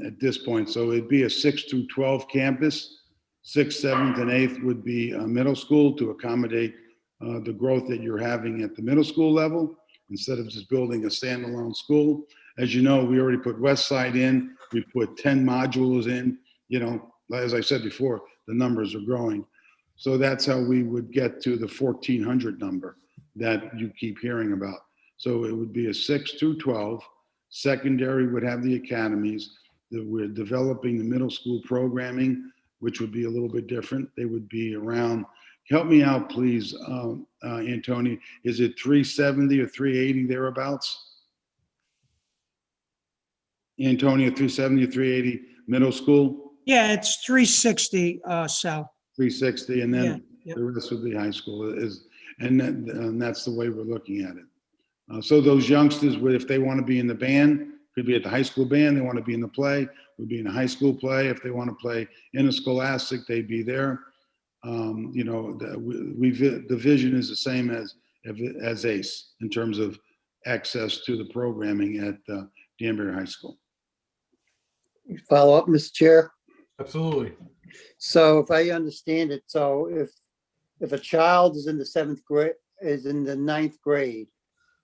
at this point. So it'd be a 6 through 12 campus. 6th, 7th, and 8th would be middle school to accommodate the growth that you're having at the middle school level, instead of just building a standalone school. As you know, we already put West Side in, we put 10 modules in, you know, as I said before, the numbers are growing. So that's how we would get to the 1,400 number that you keep hearing about. So it would be a 6 through 12. Secondary would have the academies. That we're developing the middle school programming, which would be a little bit different. They would be around, help me out, please, Antony. Is it 370 or 380 thereabouts? Antonio, 370 or 380 middle school? Yeah, it's 360, Sal. 360, and then Yeah, the rest would be high school. And that's the way we're looking at it. So those youngsters, if they want to be in the band, could be at the high school band. They want to be in the play, would be in a high school play. If they want to play interscholastic, they'd be there. You know, the vision is the same as ACE in terms of access to the programming at Danbury High School. Follow up, Mr. Chair. Absolutely. So if I understand it, so if a child is in the 7th grade, is in the 9th grade,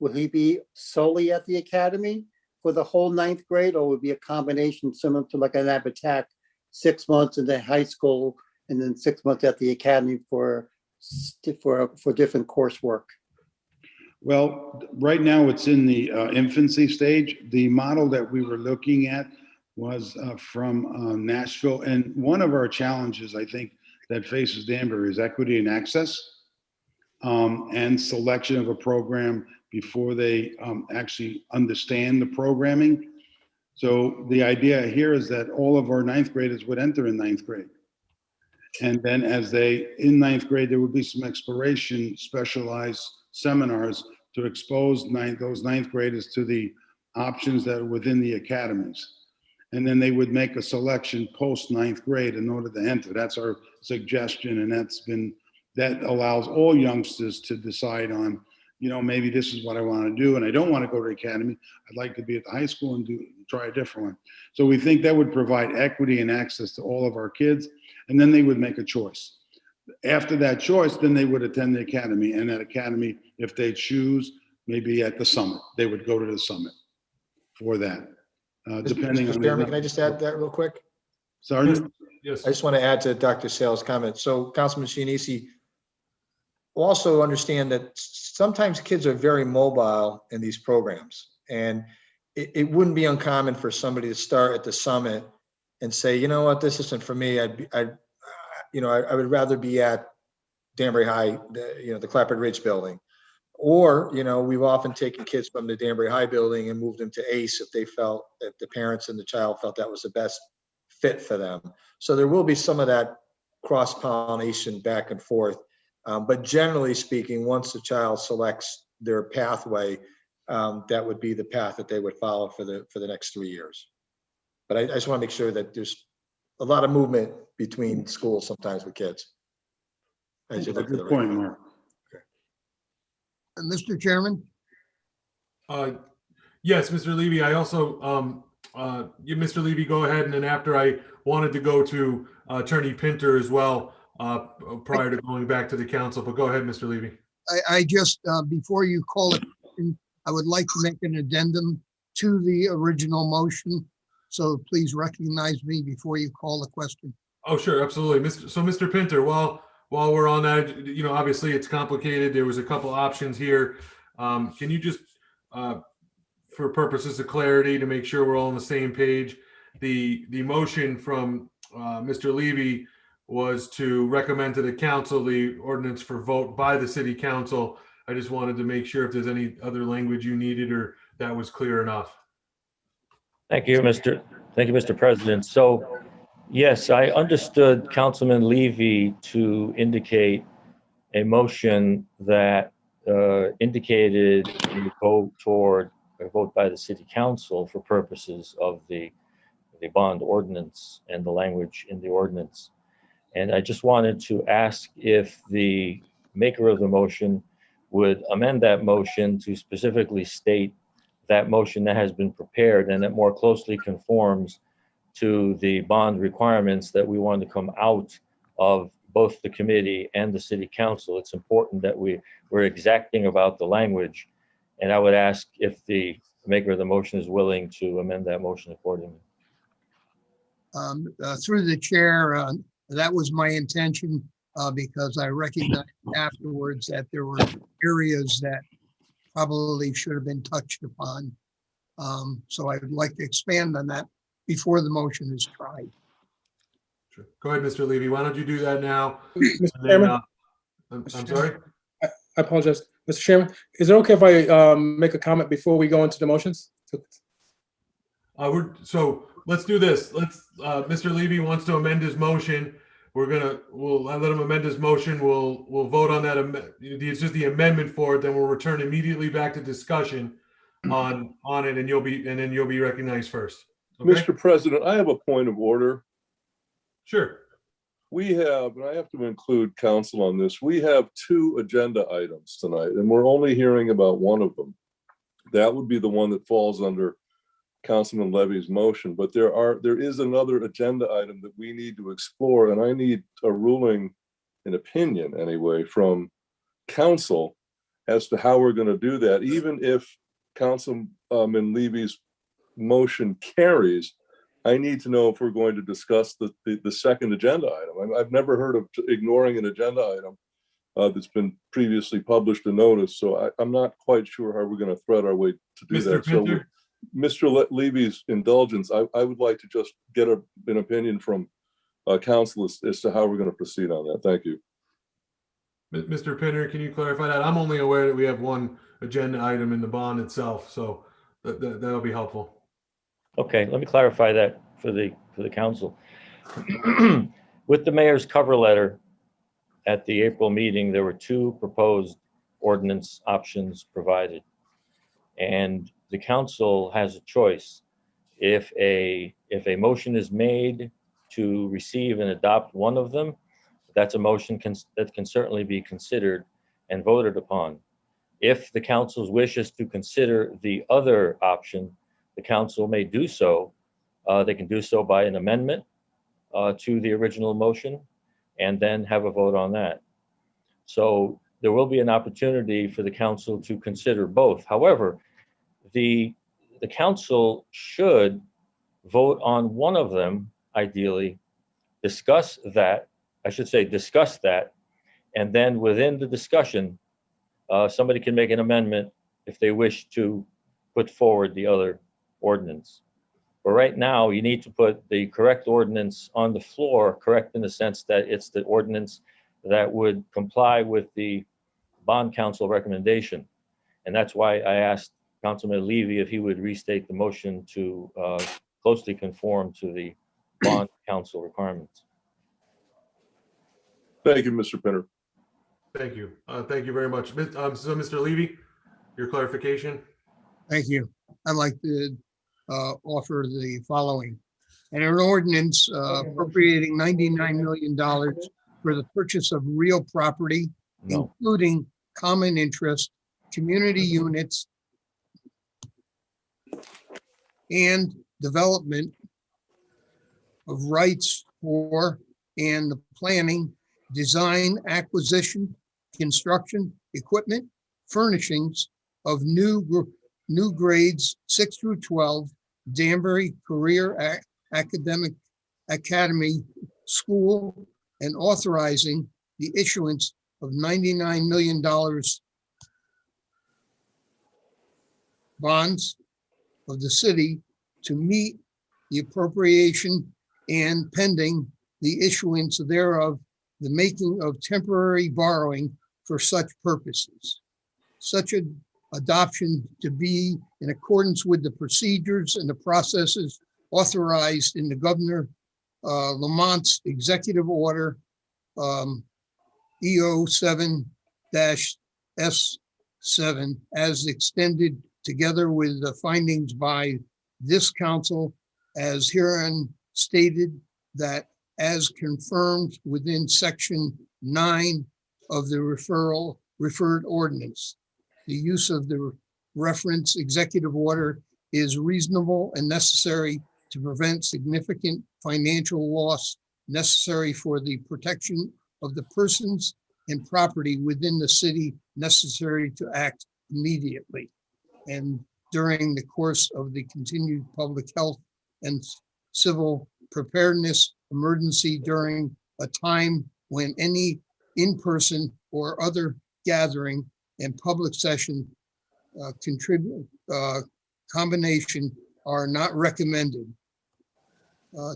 will he be solely at the academy for the whole 9th grade, or would it be a combination similar to like an Abitak, 6 months in the high school and then 6 months at the academy for different coursework? Well, right now it's in the infancy stage. The model that we were looking at was from Nashville. And one of our challenges, I think, that faces Danbury is equity and access and selection of a program before they actually understand the programming. So the idea here is that all of our 9th graders would enter in 9th grade. And then in 9th grade, there would be some exploration specialized seminars to expose those 9th graders to the options that are within the academies. And then they would make a selection post 9th grade in order to enter. That's our suggestion. And that allows all youngsters to decide on, you know, maybe this is what I want to do. And I don't want to go to the academy. I'd like to be at the high school and try a different one. So we think that would provide equity and access to all of our kids. And then they would make a choice. After that choice, then they would attend the academy. And at academy, if they choose, maybe at the summit, they would go to the summit for that. Depending Mr. on. Chairman, can I just add that real quick? Sorry. Yes. I just want to add to Dr. Sal's comment. So Councilman Shinisi, also understand that sometimes kids are very mobile in these programs. And it wouldn't be uncommon for somebody to start at the summit and say, you know what, this isn't for me. I would rather be at Danbury High, the Clapper Ridge building. Or, we've often taken kids from the Danbury High building and moved them to ACE if the parents and the child felt that was the best fit for them. So there will be some of that cross-pollination back and forth. But generally speaking, once the child selects their pathway, that would be the path that they would follow for the next 3 years. But I just want to make sure that there's a lot of movement between schools sometimes with kids. As you look for the Good point, Mark. Mr. Chairman? Yes, Mr. Levy. I also, Mr. Levy, go ahead. And then after, I wanted to go to Attorney Pinter as well prior to going back to the council. But go ahead, Mr. Levy. I just, before you call it, I would like to make an addendum to the original motion. So please recognize me before you call the question. Oh, sure. Absolutely. So Mr. Pinter, while while we're on that, obviously it's complicated. There was a couple options here. Can you just, for purposes of clarity, to make sure we're all on the same page, the motion from Mr. Levy was to recommend to the council the ordinance for vote by the city council. I just wanted to make sure if there's any other language you needed or that was clear enough. Thank you, Mr. President. So, yes, I understood Councilman Levy to indicate a motion that indicated a vote by the city council for purposes of the bond ordinance and the language in the ordinance. And I just wanted to ask if the maker of the motion would amend that motion to specifically state that motion that has been prepared and that more closely conforms to the bond requirements that we want to come out of both the committee and the city council. It's important that we're exacting about the language. And I would ask if the maker of the motion is willing to amend that motion accordingly. Through the chair, that was my intention because I recognized afterwards that there were areas that probably should have been touched upon. So I would like to expand on that before the motion is tried. Sure. Go ahead, Mr. Levy. Why don't you do that now? Mr. And then, Chairman? I'm sorry? I apologize. Mr. Chairman, is it okay if I make a comment before we go into the motions? So let's do this. Mr. Levy wants to amend his motion. We'll let him amend his motion. We'll vote on that. It's just the amendment for it. Then we'll return immediately back to discussion on it, and then you'll be recognized first. Okay? Mr. President, I have a point of order. Sure. We have, and I have to include council on this, we have 2 agenda items tonight, and we're only hearing about one of them. That would be the one that falls under Councilman Levy's motion, but there is another agenda item that we need to explore, and I need a ruling, an opinion anyway, from council as to how we're going to do that. Even if Councilman Levy's motion carries, I need to know if we're going to discuss the second agenda item. I've never heard of ignoring an agenda item that's been previously published and noticed, so I'm not quite sure how we're going to thread our way to do that. So with Mr. Levy's indulgence, I would like to just get an opinion from council as to how we're going to proceed on that. Thank you. Mr. Pinner, can you clarify that? I'm only aware that we have one agenda item in the bond itself, so that'll be helpful. Okay, let me clarify that for the council. With the mayor's cover letter at the April meeting, there were 2 proposed ordinance options provided. And the council has a choice. If a motion is made to receive and adopt one of them, that's a motion that can certainly be considered and voted upon. If the council's wishes to consider the other option, the council may do so. They can do so by an amendment to the original motion and then have a vote on that. So there will be an opportunity for the council to consider both. However, the council should vote on one of them, ideally, discuss that, and then within the discussion, somebody can make an amendment if they wish to put forward the other ordinance. But right now, you need to put the correct ordinance on the floor, correct in the sense that it's the ordinance that would comply with the bond council recommendation. And that's why I asked Councilman Levy if he would restate the motion to closely conform to the bond council requirements. Thank you, Mr. Pinner. Thank you. Thank you very much. So Mr. Levy, your clarification? Thank you. I'd like to offer the following. And an ordinance appropriating $99 million for the purchase of real property, including common interest, community units, and development of rights for and the planning, design, acquisition, construction, equipment, furnishings of new grades 6 through 12, Danbury Career Academy School, and authorizing the issuance of $99 million bonds of the city to meet the appropriation and pending the issuance thereof, the making of temporary borrowing for such purposes. Such an adoption to be in accordance with the procedures and the processes authorized in the Governor Lamont's executive order EO 7-S7 as extended together with the findings by this council as herein stated, that as confirmed within section 9 of the referred ordinance, the use of the reference executive order is reasonable and necessary to prevent significant financial loss necessary for the protection of the persons and property within the city necessary to act immediately and during the course of the continued public health and civil preparedness emergency during a time when any in-person or other gathering and public session combination are not recommended.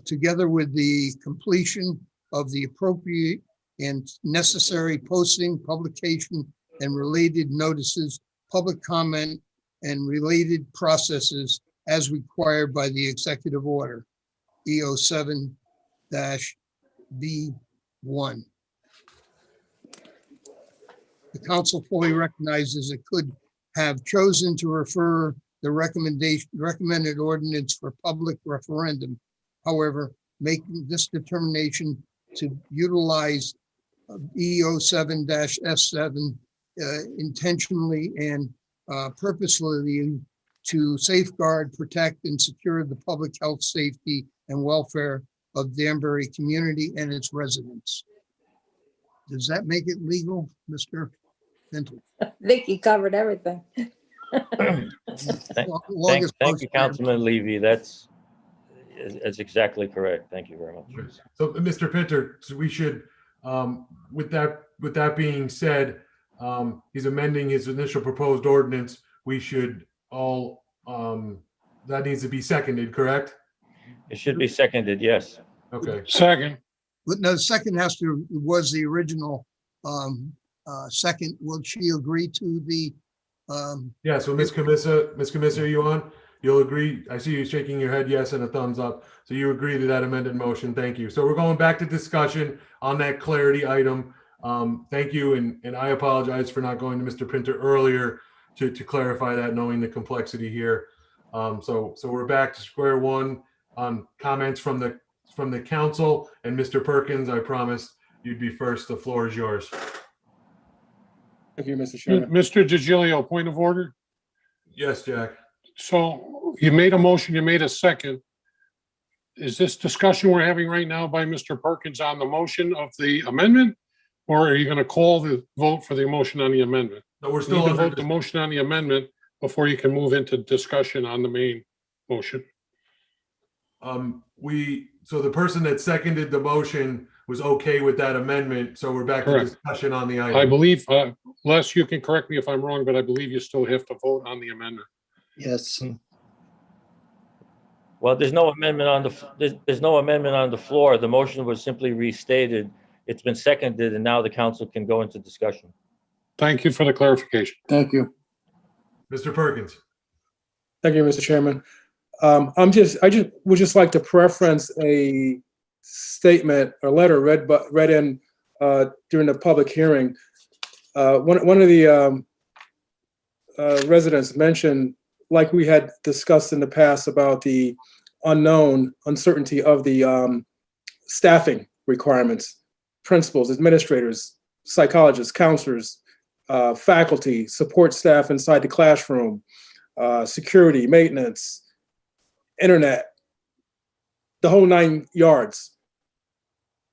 Together with the completion of the appropriate and necessary posting, publication, and related notices, public comment, and related processes as required by the executive order, EO 7-B1. The council fully recognizes it could have chosen to refer the recommended ordinance for public referendum. However, making this determination to utilize EO 7-S7 intentionally and purposely to safeguard, protect, and secure the public health, safety, and welfare of Danbury community and its residents. Does that make it legal, Mr. Hinton? I think he covered everything. Thank you, Councilman Levy. That's exactly correct. Thank you very much. So, Mr. Pinter, so we should, with that being said, he's amending his initial proposed ordinance. We should all, that needs to be seconded, correct? It should be seconded, yes. Okay. Second. But no, second was the original second. Will she agree to the? Yeah, so Ms. Camissa, are you on? You'll agree? I see you shaking your head yes and a thumbs up. So you agree to that amended motion. Thank you. So we're going back to discussion on that clarity item. Thank you. And I apologize for not going to Mr. Pinter earlier to clarify that, knowing the complexity here. So we're back to square one on comments from the council. And Mr. Perkins, I promised you'd be first. The floor is yours. Thank you, Mr. Chairman. Mr. DiGilio, point of order. Yes, Jack. So you made a motion, you made a second. Is this discussion we're having right now by Mr. Perkins on the motion of the amendment? Or are you going to call the vote for the motion on the amendment? No, we're You still need to on vote the motion on the amendment before you can move into discussion on the main motion. So the person that seconded the motion was okay with that amendment. So we're back to Correct. discussion on the item. I believe, Les, you can correct me if I'm wrong, but I believe you still have to vote on the amendment. Yes. Well, there's no amendment on there's no amendment on the floor. The motion was simply restated. It's been seconded, and now the council can go into discussion. Thank you for the clarification. Thank you. Mr. Perkins. Thank you, Mr. Chairman. I would just like to preference a statement or letter read in during the public hearing. One of the residents mentioned, like we had discussed in the past, about the uncertainty of the staffing requirements, principals, administrators, psychologists, counselors, faculty, support staff inside the classroom, security, maintenance, internet, the whole 9 yards.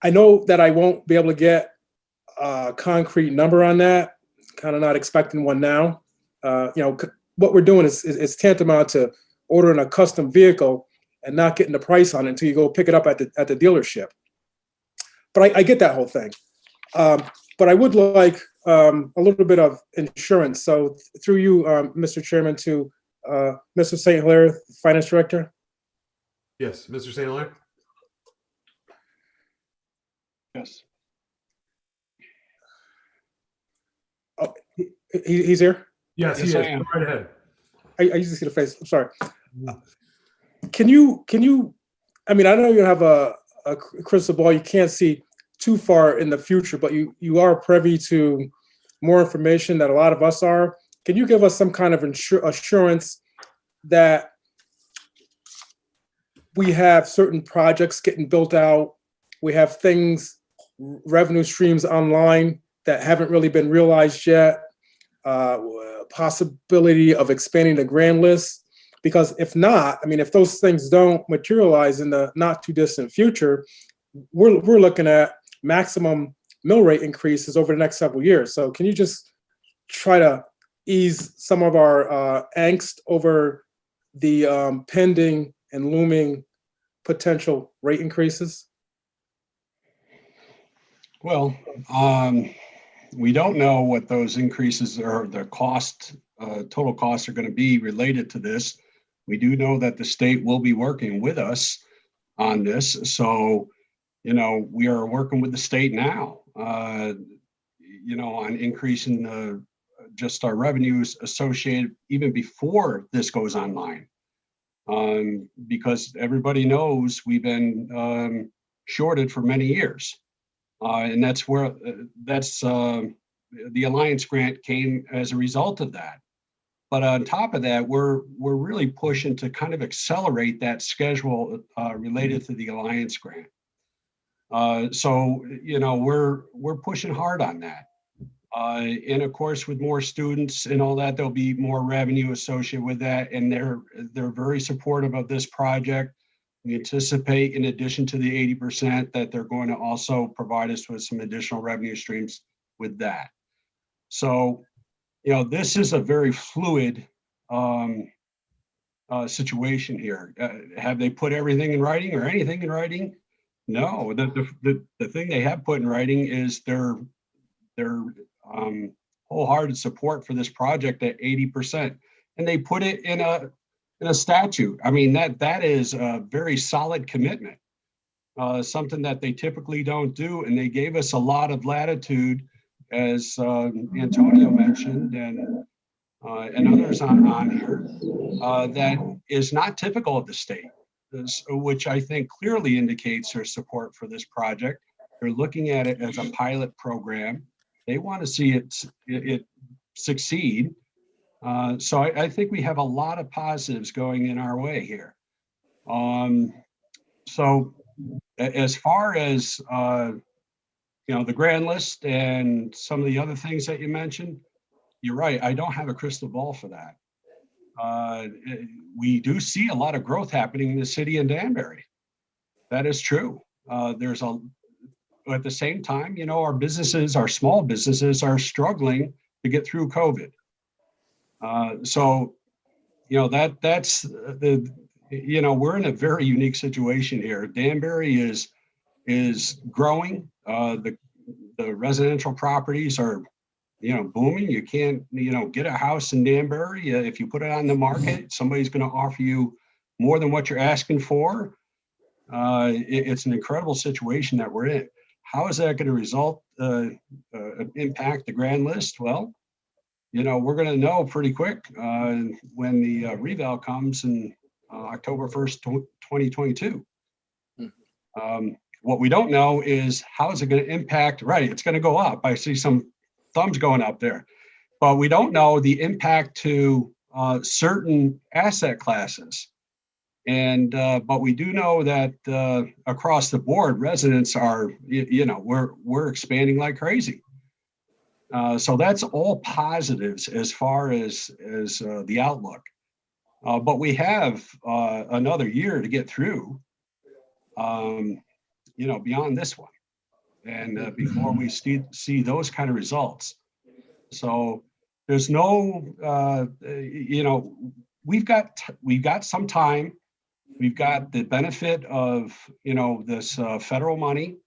I know that I won't be able to get a concrete number on that, kind of not expecting one now. What we're doing is tantamount to ordering a custom vehicle and not getting the price on it until you go pick it up at the dealership. But I get that whole thing. But I would like a little bit of insurance. So through you, Mr. Chairman, to Mr. St. Hilaire, Finance Director. Yes, Mr. St. Hilaire? Yes. Oh, he's here? Yes, he is. Yes, I am. Go right ahead. I usually see the face. I'm sorry. Can you, I mean, I know you have a crystal ball. You can't see too far in the future, but you are privy to more information that a lot of us are. Can you give us some kind of assurance that we have certain projects getting built out, we have things, revenue streams online that haven't really been realized yet, possibility of expanding the grand list? Because if not, I mean, if those things don't materialize in the not too distant future, we're looking at maximum mill rate increases over the next several years. So can you just try to ease some of our angst over the pending and looming potential rate increases? Well, we don't know what those increases or the cost, total costs are going to be related to this. We do know that the state will be working with us on this. So, you know, we are working with the state now, you know, on increasing just our revenues associated even before this goes online. Because everybody knows we've been shorted for many years. And that's where the Alliance grant came as a result of that. But on top of that, we're really pushing to kind of accelerate that schedule related to the Alliance grant. So, you know, we're pushing hard on that. And of course, with more students and all that, there'll be more revenue associated with that. And they're very supportive of this project. We anticipate, in addition to the 80%, that they're going to also provide us with some additional revenue streams with that. So, you know, this is a very fluid situation here. Have they put everything in writing or anything in writing? No. The thing they have put in writing is their wholehearted support for this project at 80%, and they put it in a statute. I mean, that is a very solid commitment, something that they typically don't do. And they gave us a lot of latitude, as Antonio mentioned, and others on here, that is not typical of the state, which I think clearly indicates their support for this project. They're looking at it as a pilot program. They want to see it succeed. So I think we have a lot of positives going in our way here. So as far as, you know, the grand list and some of the other things that you mentioned, you're right. I don't have a crystal ball for that. We do see a lot of growth happening in the city of Danbury. That is true. At the same time, you know, our small businesses are struggling to get through COVID. So, you know, you know, we're in a very unique situation here. Danbury is growing. The residential properties are, you know, booming. You can't, you know, get a house in Danbury. If you put it on the market, somebody's going to offer you more than what you're asking for. It's an incredible situation that we're in. How is that going to impact the grand list? Well, you know, we're going to know pretty quick when the reval comes in October 1st, 2022. What we don't know is how is it going to impact, right, it's going to go up. I see some thumbs going up there. But we don't know the impact to certain asset classes. And but we do know that across the board, residents are, you know, we're expanding like crazy. So that's all positives as far as the outlook. But we have another year to get through, you know, beyond this one, and before we see those kind of results. So there's no, you know, we've got some time. We've got the benefit of, you know, this federal money,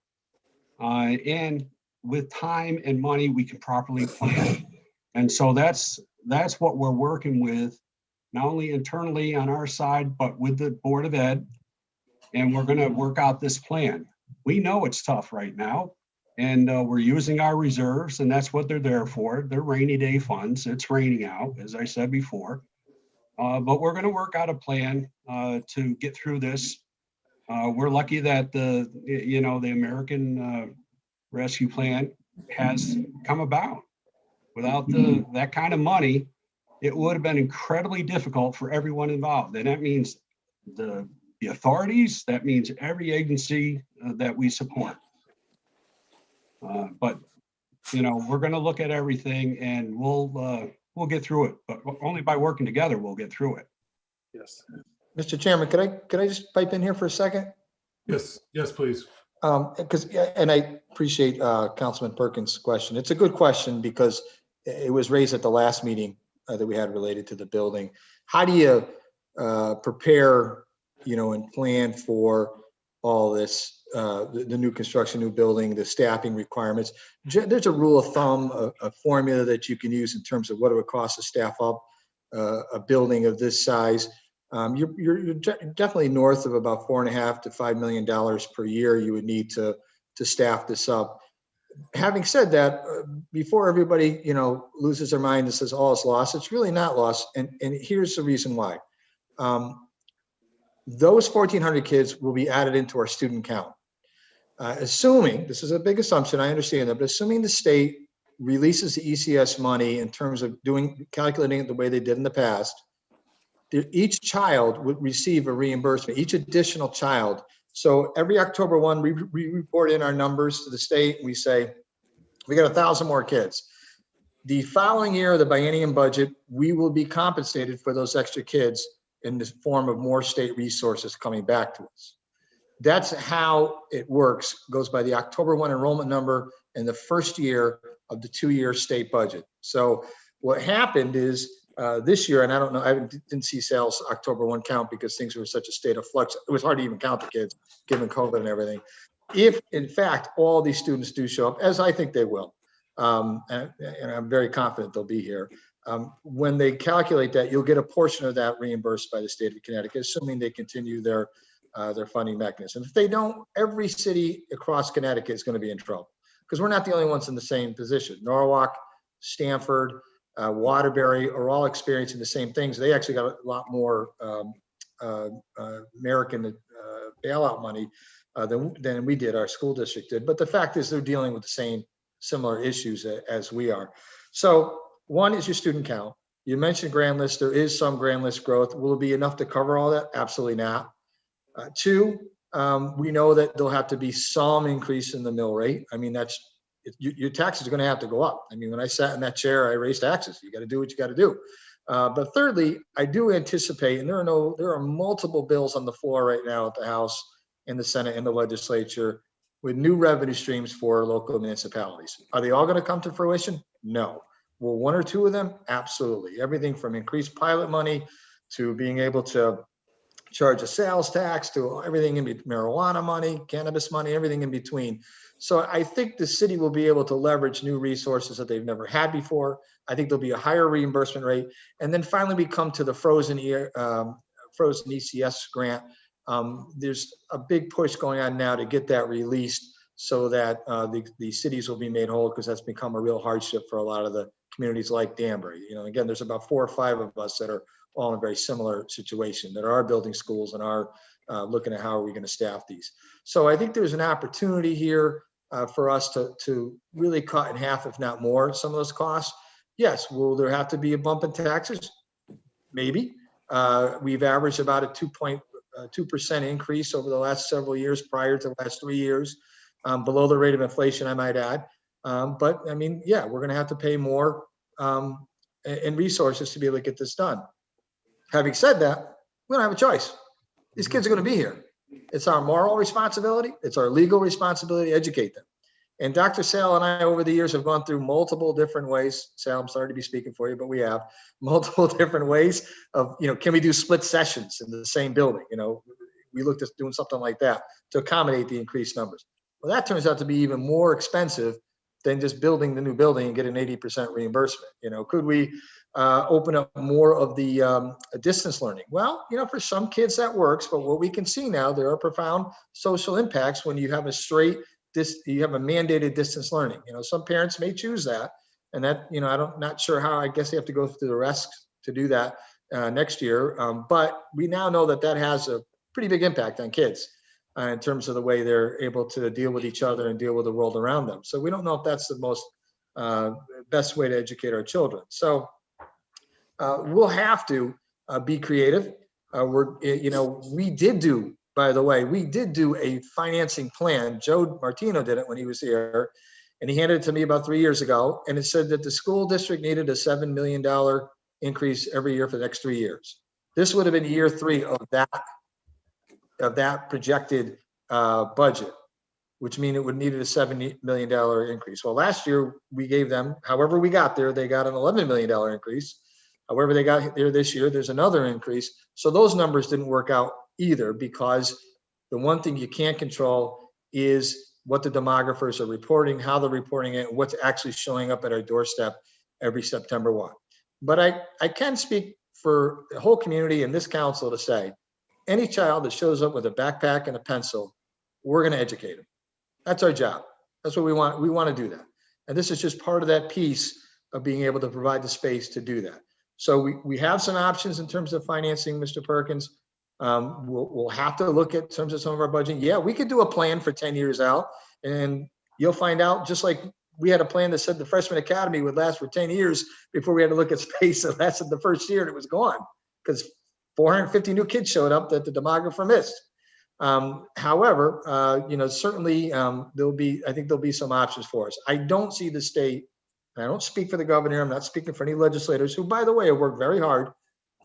and with time and money, we can properly plan. And so that's what we're working with, not only internally on our side, but with the Board of Ed. And we're going to work out this plan. We know it's tough right now, and we're using our reserves, and that's what they're there for. They're rainy day funds. It's raining out, as I said before. But we're going to work out a plan to get through this. We're lucky that the American Rescue Plan has come about. Without that kind of money, it would have been incredibly difficult for everyone involved. And that means the authorities, that means every agency that we support. But we're going to look at everything, and we'll get through it. But only by working together we'll get through it. Yes. Mr. Chairman, could I just pipe in here for a second? Yes, please. And I appreciate Councilman Perkins' question. It's a good question because it was raised at the last meeting that we had related to the building. How do you prepare, and plan for all this, the new construction, new building, the staffing requirements? There's a rule of thumb, a formula that you can use in terms of what it would cost to staff up a building of this size. You're definitely north of about $4.5 to $5 million per year you would need to staff this up. Having said that, before everybody loses their mind and says all is lost, it's really not lost. And here's the reason why. Those 1,400 kids will be added into our student count. Assuming, this is a big assumption, I understand that, but assuming the state releases the ECS money in terms of calculating it the way they did in the past, each child would receive a reimbursement, each additional child. So every October 1, we report in our numbers to the state, and we say, we got 1,000 more kids. The following year, the biennium budget, we will be compensated for those extra kids in the form of more state resources coming back to us. That's how it works, goes by the October 1 enrollment number in the first year of the 2-year state budget. So what happened is this year, and I don't know, I didn't see Sal's October 1 count because things were in such a state of flux. It was hard to even count the kids given COVID and everything. If in fact, all these students do show up, as I think they will, and I'm very confident they'll be here, when they calculate that, you'll get a portion of that reimbursed by the state of Connecticut, assuming they continue their funding mechanism. If they don't, every city across Connecticut is going to be in trouble because we're not the only ones in the same position. Norwalk, Stamford, Waterbury are all experiencing the same things. They actually got a lot more American bailout money than we did, our school district did. But the fact is they're dealing with the same similar issues as we are. So one is your student count. You mentioned grand list. There is some grand list growth. Will it be enough to cover all that? Absolutely not. Two, we know that there'll have to be some increase in the mill rate. I mean, your taxes are going to have to go up. I mean, when I sat in that chair, I raised taxes. You got to do what you got to do. But thirdly, I do anticipate, and there are multiple bills on the floor right now at the House, in the Senate, in the legislature, with new revenue streams for local municipalities. Are they all going to come to fruition? No. Will one or two of them? Absolutely. Everything from increased pilot money to being able to charge a sales tax to everything in between, marijuana money, cannabis money, everything in between. So I think the city will be able to leverage new resources that they've never had before. I think there'll be a higher reimbursement rate. And then finally, we come to the frozen ECS grant. There's a big push going on now to get that released so that the cities will be made whole, because that's become a real hardship for a lot of the communities like Danbury. Again, there's about 4 or 5 of us that are all in a very similar situation, that are building schools and are looking at how are we going to staff these. So I think there's an opportunity here for us to really cut in half, if not more, some of those costs. Yes, will there have to be a bump in taxes? Maybe. We've averaged about a 2% increase over the last several years prior to the last 3 years, below the rate of inflation, I might add. But I mean, yeah, we're going to have to pay more in resources to be able to get this done. Having said that, we don't have a choice. These kids are going to be here. It's our moral responsibility. It's our legal responsibility to educate them. And Dr. Sal and I, over the years, have gone through multiple different ways. Sal, I'm sorry to be speaking for you, but we have multiple different ways of, can we do split sessions in the same building? We looked at doing something like that to accommodate the increased numbers. Well, that turns out to be even more expensive than just building the new building and get an 80% reimbursement. Could we open up more of the distance learning? Well, for some kids that works, but what we can see now, there are profound social impacts when you have you have a mandated distance learning. Some parents may choose that, and that, not sure how. I guess they have to go through the risks to do that next year. But we now know that has a pretty big impact on kids in terms of the way they're able to deal with each other and deal with the world around them. So we don't know if that's the most best way to educate our children. So we'll have to be creative. We did do, by the way, a financing plan. Joe Martino did it when he was here, and he handed it to me about 3 years ago. And it said that the school district needed a $7 million increase every year for the next 3 years. This would have been year 3 of that projected budget, which means it would needed a $70 million increase. Well, last year we gave them, however we got there, they got an $11 million increase. However they got there this year, there's another increase. So those numbers didn't work out either, because the one thing you can't control is what the demographers are reporting, how they're reporting it, and what's actually showing up at our doorstep every September 1. But I can speak for the whole community and this council to say, any child that shows up with a backpack and a pencil, we're going to educate them. That's our job. That's what we want. We want to do that. And this is just part of that piece of being able to provide the space to do that. So we have some options in terms of financing, Mr. Perkins. We'll have to look at terms of some of our budget. Yeah, we could do a plan for 10 years out, and you'll find out, just like we had a plan that said the freshman academy would last for 10 years before we had to look at space. So that's the first year and it was gone because 450 new kids showed up that the demographer missed. However, certainly I think there'll be some options for us. I don't see the state, and I don't speak for the governor, I'm not speaking for any legislators who, by the way, have worked very hard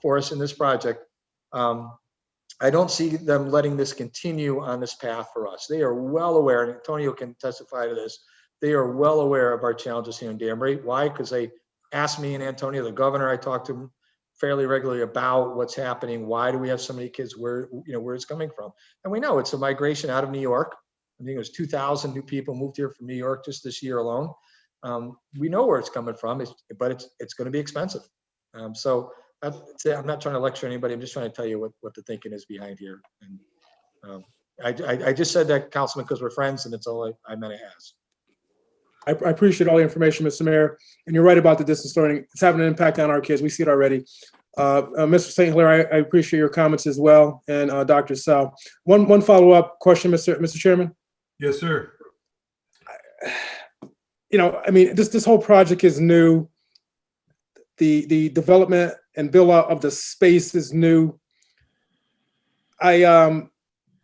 for us in this project. I don't see them letting this continue on this path for us. They are well aware, and Antonio can testify to this, they are well aware of our challenges here in Danbury. Why? Because they asked me and Antonio, the governor, I talked to him fairly regularly about what's happening. Why do we have so many kids? Where it's coming from? And we know it's a migration out of New York. I think it was 2,000 new people moved here from New York just this year alone. We know where it's coming from, but it's going to be expensive. So I'm not trying to lecture anybody. I'm just trying to tell you what the thinking is behind here. And I just said that, Councilman, because we're friends, and it's all I meant to ask. I appreciate all the information, Mr. Mayor, and you're right about the distance learning. It's having an impact on our kids. We see it already. Mr. St. Hilaire, I appreciate your comments as well, and Dr. Sell. One follow-up question, Mr. Chairman. Yes, sir. This whole project is new. The development and build out of the space is new. I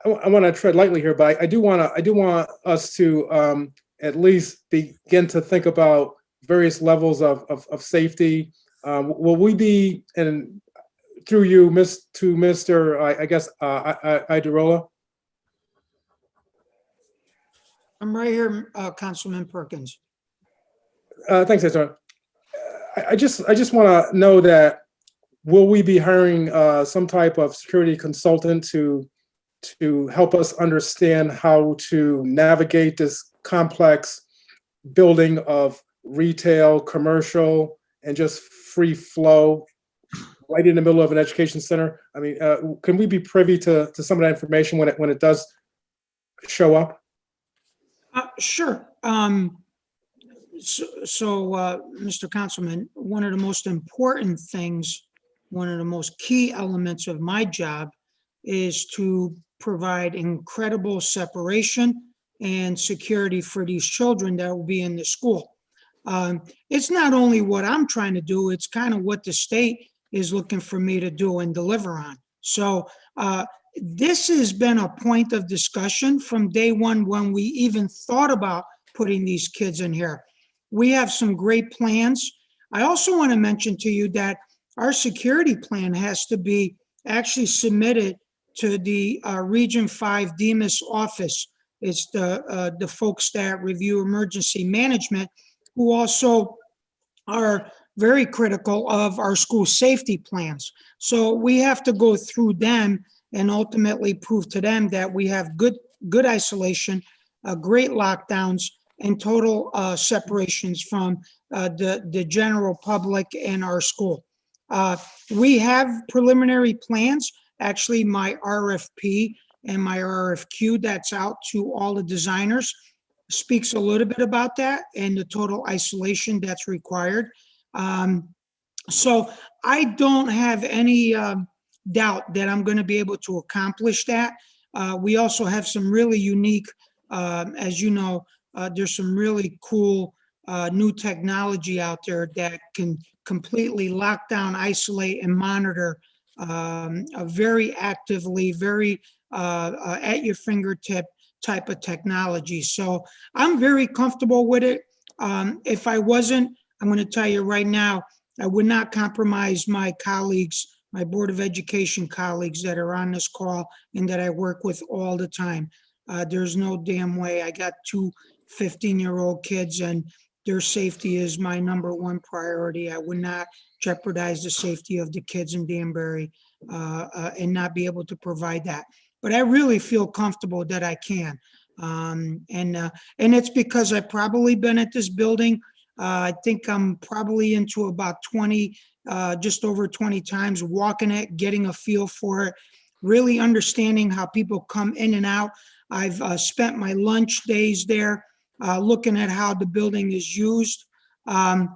want to tread lightly here, but I do want us to at least begin to think about various levels of safety. Will we be, and through you, to Mr. Idarola? I'm right here, Councilman Perkins. Thanks, Antonio. I just want to know that, will we be hiring some type of security consultant to help us understand how to navigate this complex building of retail, commercial, and just free flow right in the middle of an education center? Can we be privy to some of that information when it does show up? Sure. Mr. Councilman, one of the most important things, one of the most key elements of my job is to provide incredible separation and security for these children that will be in the school. It's not only what I'm trying to do, it's kind of what the state is looking for me to do and deliver on. So this has been a point of discussion from day one when we even thought about putting these kids in here. We have some great plans. I also want to mention to you that our security plan has to be actually submitted to the Region 5 DEMIS office. It's the folks that review emergency management, who also are very critical of our school safety plans. So we have to go through them and ultimately prove to them that we have good isolation, great lockdowns, and total separations from the general public and our school. We have preliminary plans. Actually, my RFP and my RFQ that's out to all the designers speaks a little bit about that and the total isolation that's required. So I don't have any doubt that I'm going to be able to accomplish that. We also have some really unique, as you know, there's some really cool new technology out there that can completely lock down, isolate, and monitor very actively, very at your fingertip type of technology. So I'm very comfortable with it. If I wasn't, I'm going to tell you right now, I would not compromise my colleagues, my Board of Education colleagues that are on this call and that I work with all the time. There's no damn way. I got two 15-year-old kids and their safety is my number one priority. I would not jeopardize the safety of the kids in Danbury and not be able to provide that. But I really feel comfortable that I can. And it's because I've probably been at this building. I think I'm probably into about 20, just over 20 times, walking it, getting a feel for it, really understanding how people come in and out. I've spent my lunch days there, looking at how the building is used. And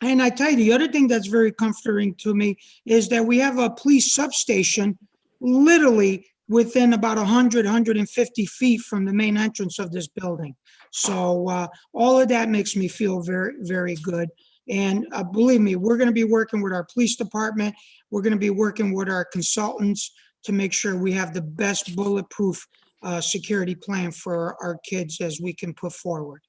I tell you, the other thing that's very comforting to me is that we have a police substation literally within about 100, 150 feet from the main entrance of this building. So all of that makes me feel very, very good. And believe me, we're going to be working with our police department. We're going to be working with our consultants to make sure we have the best bulletproof security plan for our kids as we can put forward.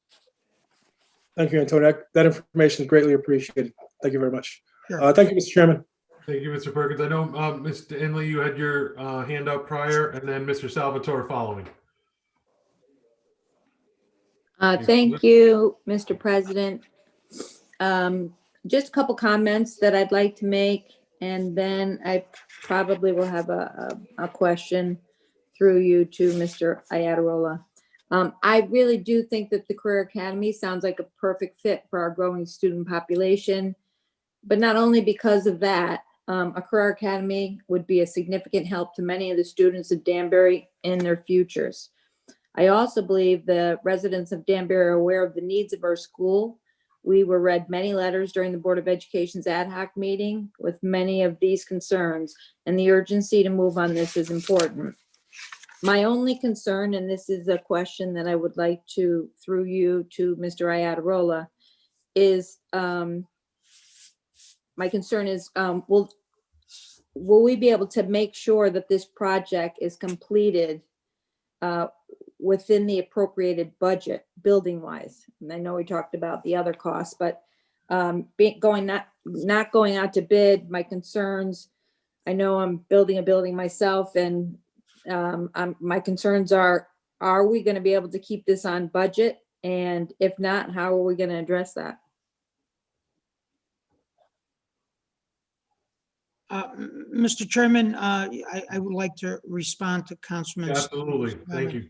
Thank you, Antonio. That information is greatly appreciated. Thank you very much. Sure. Thank you, Mr. Chairman. Thank you, Mr. Perkins. I know, Mr. Inley, you had your hand up prior, and then Mr. Salvatore following. Thank you, Mr. President. Just a couple comments that I'd like to make, and then I probably will have a question through you to Mr. Iadarola. I really do think that the Career Academy sounds like a perfect fit for our growing student population, but not only because of that, a Career Academy would be a significant help to many of the students of Danbury in their futures. I also believe the residents of Danbury are aware of the needs of our school. We were read many letters during the Board of Education's ad hoc meeting with many of these concerns, and the urgency to move on this is important. My only concern, and this is a question that I would like to, through you to Mr. Iadarola, is my concern is, will we be able to make sure that this project is completed within the appropriated budget, building wise? And I know we talked about the other costs, but not going out to bid, my concerns, I know I'm building a building myself, and my concerns are we going to be able to keep this on budget? And if not, how are we going to address that? Mr. Chairman, I would like to respond to Councilman. Absolutely. Thank you.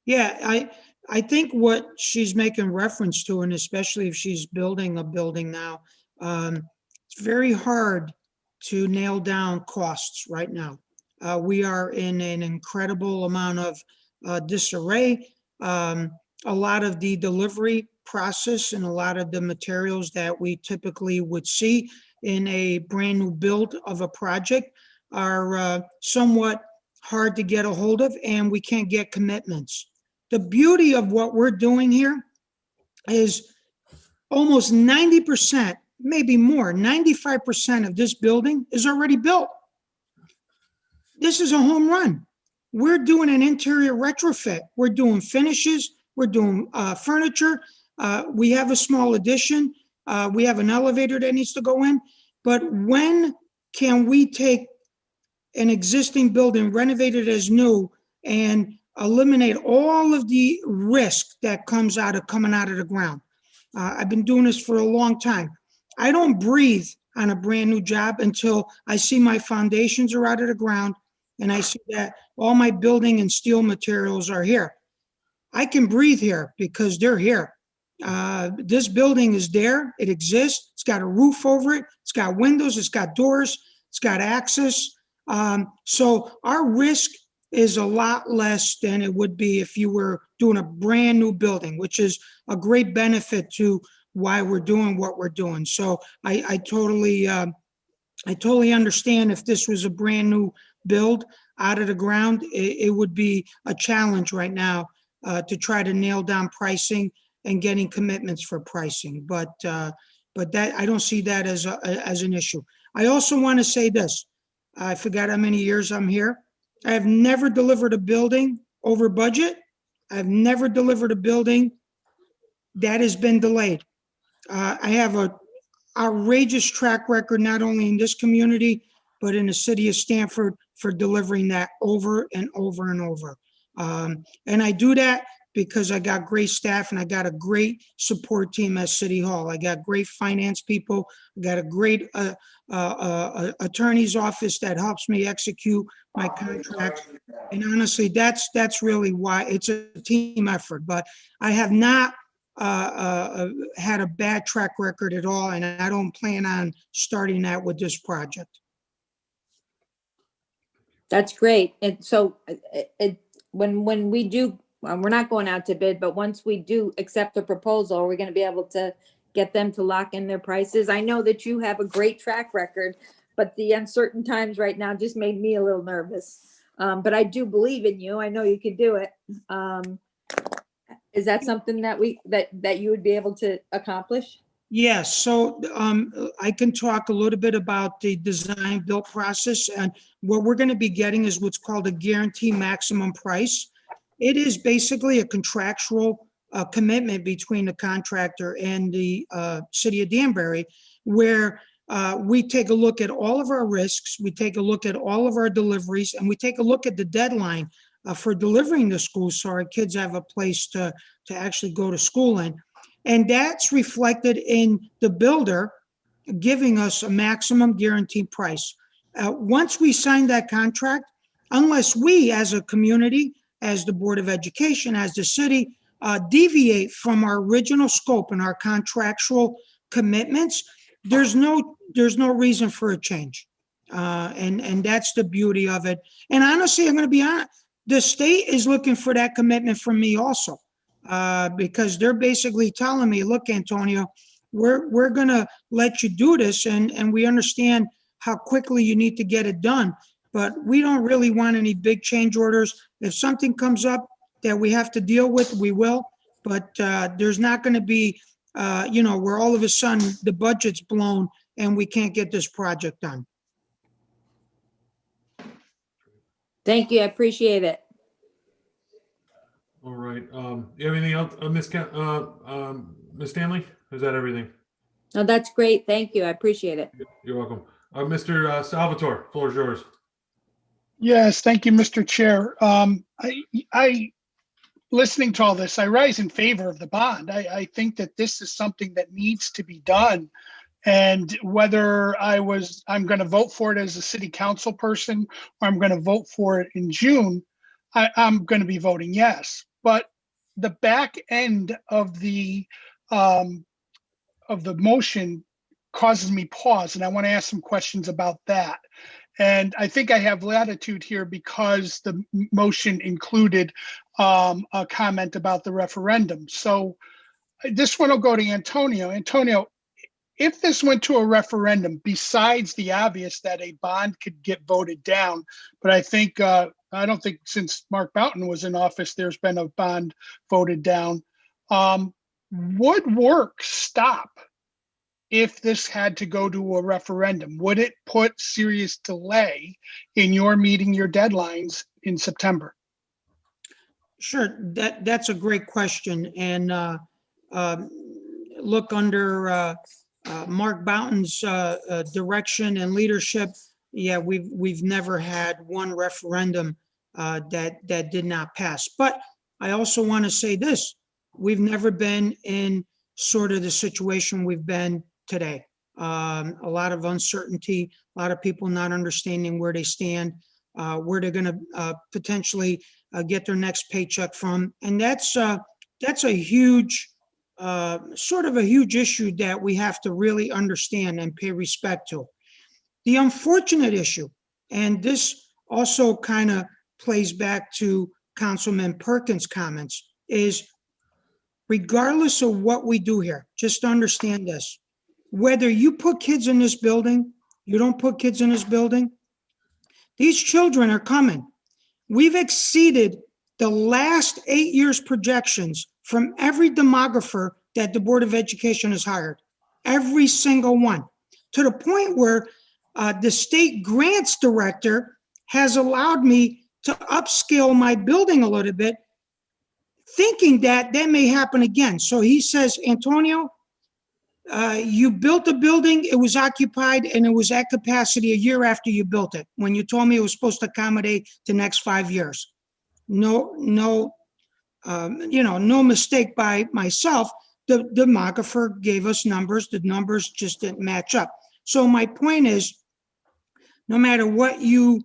Yeah, I think what she's making reference to, and especially if she's building a building now, it's very hard to nail down costs right now. We are in an incredible amount of disarray. A lot of the delivery process and a lot of the materials that we typically would see in a brand new build of a project are somewhat hard to get a hold of, and we can't get commitments. The beauty of what we're doing here is almost 90%, maybe more, 95% of this building is already built. This is a home run. We're doing an interior retrofit. We're doing finishes. We're doing furniture. We have a small addition. We have an elevator that needs to go in. But when can we take an existing building, renovate it as new, and eliminate all of the risk that comes out of coming out of the ground? I've been doing this for a long time. I don't breathe on a brand new job until I see my foundations are out of the ground and I see that all my building and steel materials are here. I can breathe here because they're here. This building is there. It exists. It's got a roof over it. It's got windows. It's got doors. It's got access. So our risk is a lot less than it would be if you were doing a brand new building, which is a great benefit to why we're doing what we're doing. So I totally understand if this was a brand new build out of the ground, it would be a challenge right now to try to nail down pricing and getting commitments for pricing. But that, I don't see that as an issue. I also want to say this. I forgot how many years I'm here. I have never delivered a building over budget. I've never delivered a building that has been delayed. I have a outrageous track record, not only in this community, but in the city of Stamford for delivering that over and over and over. And I do that because I got great staff and I got a great support team at City Hall. I got great finance people. I got a great attorney's office that helps me execute my contracts. And honestly, that's really why it's a team effort. But I have not had a bad track record at all, and I don't plan on starting that with this project. That's great. And so when we do, we're not going out to bid, but once we do accept the proposal, are we going to be able to get them to lock in their prices? I know that you have a great track record, but the uncertain times right now just made me a little nervous. But I do believe in you. I know you can do it. Is that something that you would be able to accomplish? Yes, so I can talk a little bit about the design build process, and what we're going to be getting is what's called a guarantee maximum price. It is basically a contractual commitment between the contractor and the city of Danbury, where we take a look at all of our risks, we take a look at all of our deliveries, and we take a look at the deadline for delivering the school so our kids have a place to actually go to school in. And that's reflected in the builder giving us a maximum guaranteed price. Once we sign that contract, unless we as a community, as the Board of Education, as the city, deviate from our original scope and our contractual commitments, there's no reason for a change. And that's the beauty of it. And honestly, I'm going to be honest, the state is looking for that commitment from me also. Because they're basically telling me, look, Antonio, we're going to let you do this, and we understand how quickly you need to get it done, but we don't really want any big change orders. If something comes up that we have to deal with, we will, but there's not going to be, where all of a sudden the budget's blown and we can't get this project done. Thank you. I appreciate it. All right. You have anything else, Ms. Stanley? Is that everything? No, that's great. Thank you. I appreciate it. You're welcome. Mr. Salvatore, floor is yours. Yes, thank you, Mr. Chair. Listening to all this, I rise in favor of the bond. I think that this is something that needs to be done. And whether I'm going to vote for it as a city council person, or I'm going to vote for it in June, I'm going to be voting yes. But the back end of the motion causes me pause, and I want to ask some questions about that. And I think I have latitude here because the motion included a comment about the referendum. So this one will go to Antonio. Antonio, if this went to a referendum, besides the obvious that a bond could get voted down, but I don't think since Mark Boughton was in office, there's been a bond voted down. Would work stop if this had to go to a referendum? Would it put serious delay in your meeting your deadlines in September? Sure, that's a great question. And look, under Mark Boughton's direction and leadership, yeah, we've never had one referendum that did not pass. But I also want to say this: we've never been in sort of the situation we've been today. A lot of uncertainty, a lot of people not understanding where they stand. where they're going to potentially get their next paycheck from. And that's a huge, sort of a huge issue that we have to really understand and pay respect to. The unfortunate issue, and this also kind of plays back to Councilman Perkins' comments, is regardless of what we do here, just understand this. Whether you put kids in this building, you don't put kids in this building, these children are coming. We've exceeded the last 8 years' projections from every demographer that the Board of Education has hired, every single one, to the point where the state grants director has allowed me to upscale my building a little bit, thinking that that may happen again. So he says, Antonio, you built a building, it was occupied, and it was at capacity a year after you built it, when you told me it was supposed to accommodate the next 5 years. No mistake by myself. The demographer gave us numbers. The numbers just didn't match up. So my point is, no matter what you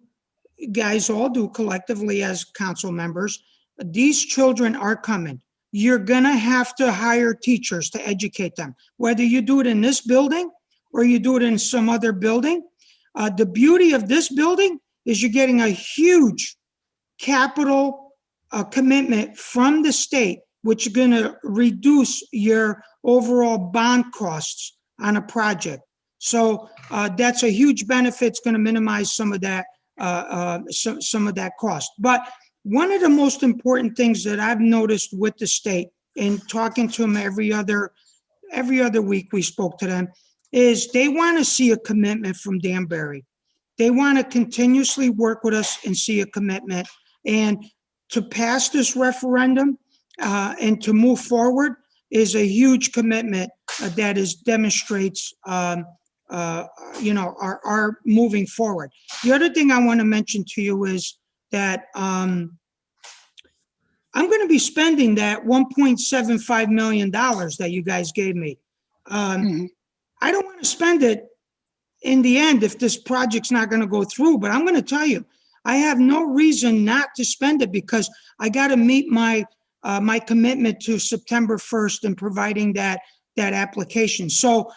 guys all do collectively as council members, these children are coming. You're gonna have to hire teachers to educate them, whether you do it in this building or you do it in some other building. The beauty of this building is you're getting a huge capital commitment from the state, which is gonna reduce your overall bond costs on a project. So that's a huge benefit. It's gonna minimize some of that some of that cost. But one of the most important things that I've noticed with the state, in talking to them every other week we spoke to them, is they want to see a commitment from Danbury. They want to continuously work with us and see a commitment. And to pass this referendum and to move forward is a huge commitment that demonstrates our moving forward. The other thing I want to mention to you is that I'm going to be spending that $1.75 million that you guys gave me. I don't want to spend it in the end if this project's not going to go through, but I'm going to tell you, I have no reason not to spend it, because I got to meet my my commitment to September 1st in providing that application. So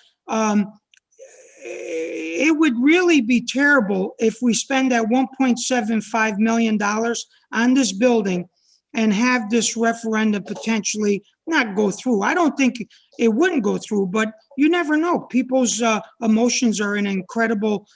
it would really be terrible if we spend that $1.75 million on this building and have this referendum potentially not go through. I don't think it wouldn't go through, but you never know. People's emotions are in an incredible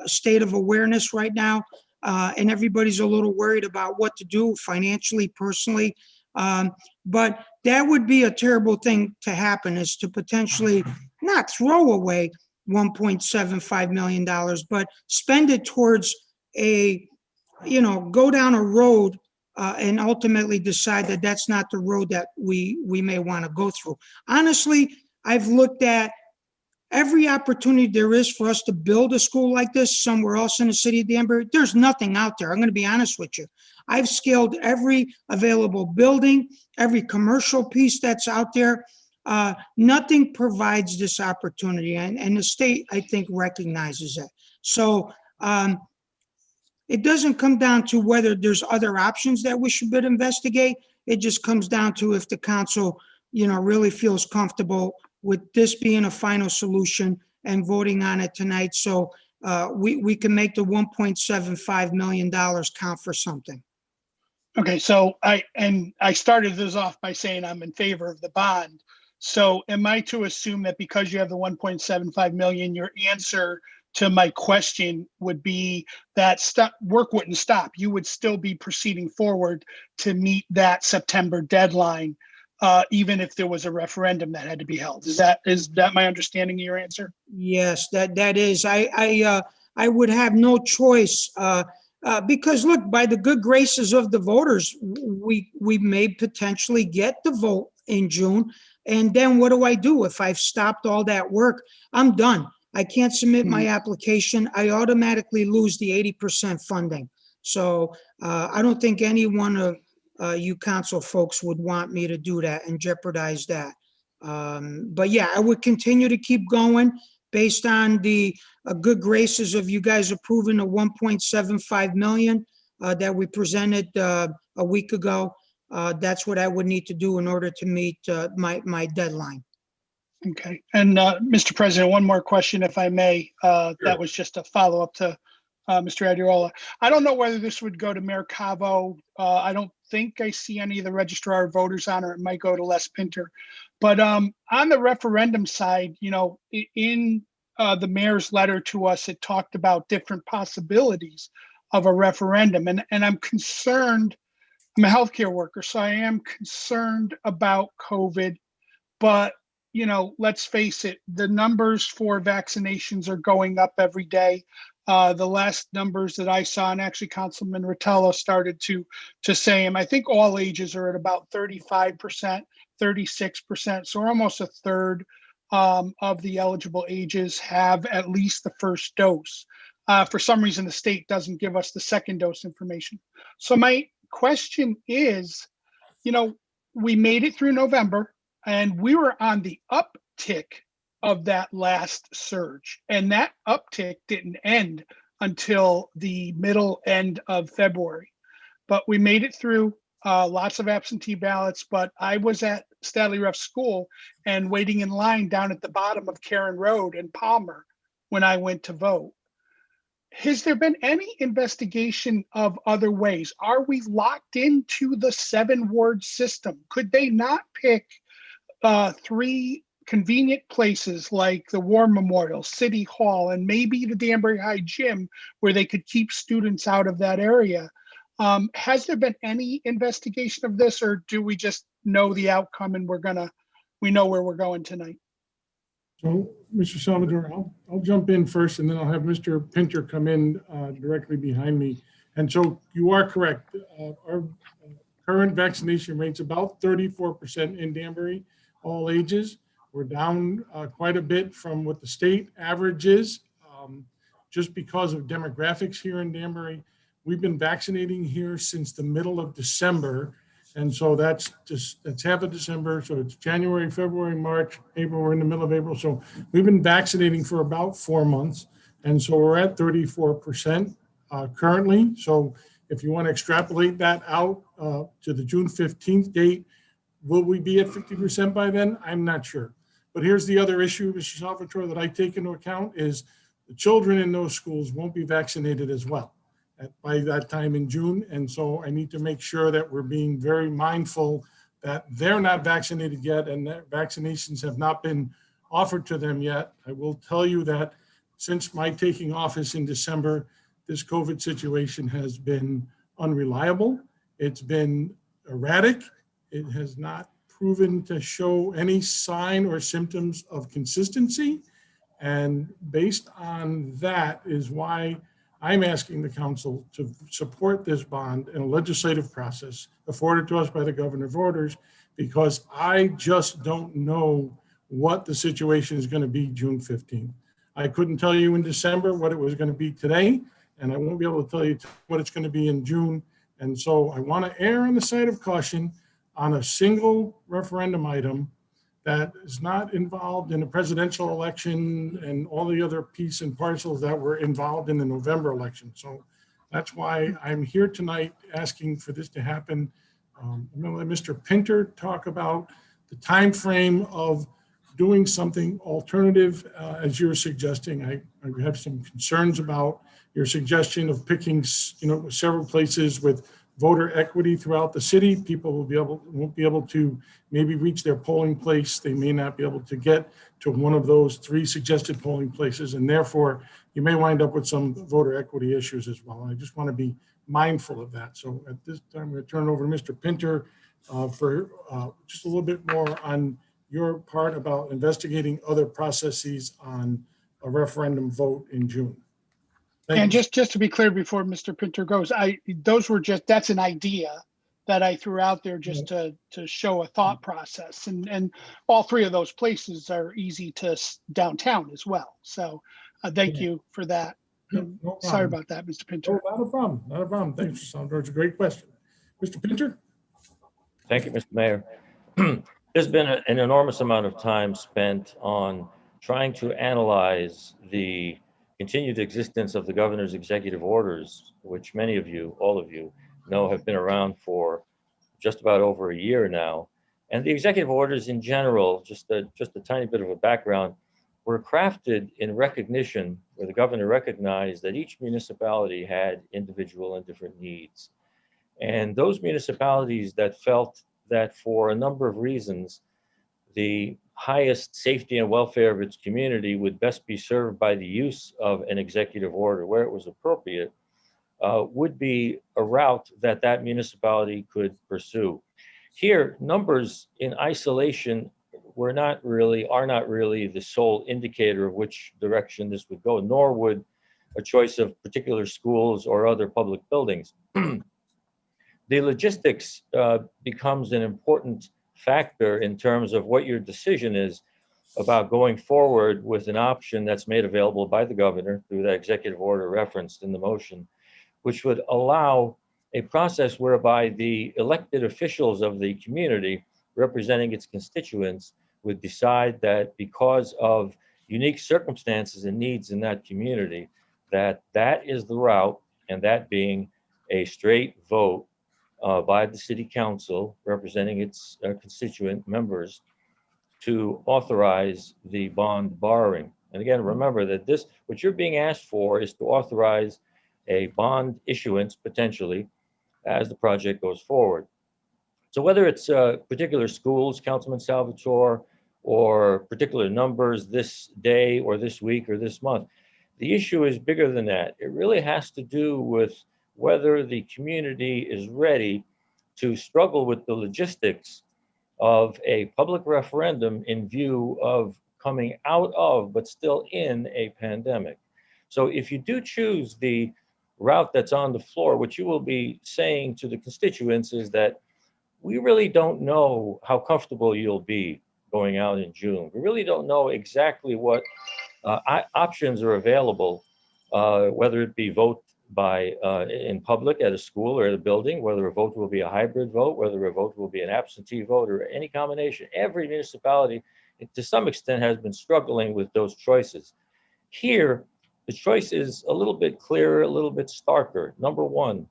state of awareness right now, and everybody's a little worried about what to do financially, personally. But that would be a terrible thing to happen, is to potentially not throw away $1.75 million, but spend it towards go down a road and ultimately decide that that's not the road that we may want to go through. Honestly, I've looked at every opportunity there is for us to build a school like this somewhere else in the city of Danbury. There's nothing out there. I'm going to be honest with you. I've scaled every available building, every commercial piece that's out there. Nothing provides this opportunity, and the state, I think, recognizes it. So it doesn't come down to whether there's other options that we should investigate. It just comes down to if the council, really feels comfortable with this being a final solution and voting on it tonight, so we can make the $1.75 million count for something. Okay, so I started this off by saying I'm in favor of the bond. So am I to assume that because you have the 1.75 million, your answer to my question would be that work wouldn't stop? You would still be proceeding forward to meet that September deadline, even if there was a referendum that had to be held. Is that my understanding of your answer? Yes, that is. I would have no choice, because look, by the good graces of the voters, we may potentially get the vote in June. And then what do I do if I've stopped all that work? I'm done. I can't submit my application. I automatically lose the 80% funding. So I don't think any one of you council folks would want me to do that and jeopardize that. But yeah, I would continue to keep going based on the good graces of you guys approving the 1.75 million that we presented a week ago, that's what I would need to do in order to meet my deadline. Okay. And Mr. President, one more question, if I may. That was just a follow-up to Mr. Adirola. I don't know whether this would go to Mayor Cavo. I don't think I see any of the registrar of voters on, or it might go to Les Pinter. But on the referendum side, you know, in the mayor's letter to us, it talked about different possibilities of a referendum. And I'm concerned, I'm a healthcare worker, so I am concerned about COVID. But, you know, let's face it, the numbers for vaccinations are going up every day. The last numbers that I saw, and actually Councilman Rotella started to say them, I think all ages are at about 35%, 36%. So almost a third of the eligible ages have at least the first dose. For some reason, the state doesn't give us the second dose information. So my question is, you know, we made it through November and we were on the uptick of that last surge. And that uptick didn't end until the middle end of February. But we made it through, lots of absentee ballots, but I was at Stately Ref School and waiting in line down at the bottom of Karen Road in Palmer when I went to vote. Has there been any investigation of other ways? Are we locked into the 7-ward system? Could they not pick 3 convenient places like the War Memorial, City Hall, and maybe the Danbury High Gym where they could keep students out of that area? Has there been any investigation of this, or do we just know the outcome and we know where we're going tonight? So, Mr. Salvador, I'll jump in first, and then I'll have Mr. Pinter come in directly behind me. And so you are correct. Our current vaccination rate's about 34% in Danbury, all ages. We're down quite a bit from what the state average is, just because of demographics here in Danbury. We've been vaccinating here since the middle of December. And so that's half of December. So it's January, February, March, April. We're in the middle of April. So we've been vaccinating for about 4 months. And so we're at 34% currently. So if you want to extrapolate that out to the June 15th date, will we be at 50% by then? I'm not sure. But here's the other issue, Mr. Salvatore, that I take into account is the children in those schools won't be vaccinated as well by that time in June. And so I need to make sure that we're being very mindful that they're not vaccinated yet and that vaccinations have not been offered to them yet. I will tell you that since my taking office in December, this COVID situation has been unreliable. It's been erratic. It has not proven to show any sign or symptoms of consistency. And based on that is why I'm asking the council to support this bond in a legislative process afforded to us by the governor of orders, because I just don't know what the situation is going to be June 15th. I couldn't tell you in December what it was going to be today, and I won't be able to tell you what it's going to be in June. And so I want to err on the side of caution on a single referendum item that is not involved in a presidential election and all the other piece and parcels that were involved in the November election. So that's why I'm here tonight asking for this to happen. I'm going to let Mr. Pinter talk about the time frame of doing something alternative, as you're suggesting. I have some concerns about your suggestion of picking, several places with voter equity throughout the city. People won't be able to maybe reach their polling place. They may not be able to get to one of those 3 suggested polling places, and therefore you may wind up with some voter equity issues as well. I just want to be mindful of that. So at this time, I'm going to turn it over to Mr. Pinter for just a little bit more on your part about investigating other processes on a referendum vote in June. And just to be clear before Mr. Pinter goes, that's an idea that I threw out there just to show a thought process. And all 3 of those places are easy to downtown as well. So thank you for that. No Sorry about that, Mr. Pinter. No, not a problem. Not a problem. Thanks, Mr. Salvador. It's a great question. Mr. Pinter? Thank you, Mr. Mayor. There's been an enormous amount of time spent on trying to analyze the continued existence of the governor's executive orders, which many of you, all of you, know have been around for just about over a year now. And the executive orders in general, just a tiny bit of a background, were crafted in recognition, where the governor recognized that each municipality had individual and different needs. And those municipalities that felt that for a number of reasons, the highest safety and welfare of its community would best be served by the use of an executive order where it was appropriate, would be a route that that municipality could pursue. Here, numbers in isolation are not really the sole indicator of which direction this would go, nor would a choice of particular schools or other public buildings. The logistics becomes an important factor in terms of what your decision is about going forward with an option that's made available by the governor through that executive order referenced in the motion, which would allow a process whereby the elected officials of the community representing its constituents would decide that because of unique circumstances and needs in that community, that that is the route, and that being a straight vote by the city council representing its constituent members to authorize the bond borrowing. And again, remember that this, what you're being asked for is to authorize a bond issuance potentially as the project goes forward. So whether it's particular schools, Councilman Salvatore, or particular numbers this day or this week or this month, the issue is bigger than that. It really has to do with whether the community is ready to struggle with the logistics of a public referendum in view of coming out of, but still in, a pandemic. So if you do choose the route that's on the floor, what you will be saying to the constituents is that we really don't know how comfortable you'll be going out in June. We really don't know exactly what options are available, whether it be vote by in public at a school or at a building, whether a vote will be a hybrid vote, whether a vote will be an absentee vote, or any combination. Every municipality, to some extent, has been struggling with those choices. Here, the choice is a little bit clearer, a little bit starker. Number one,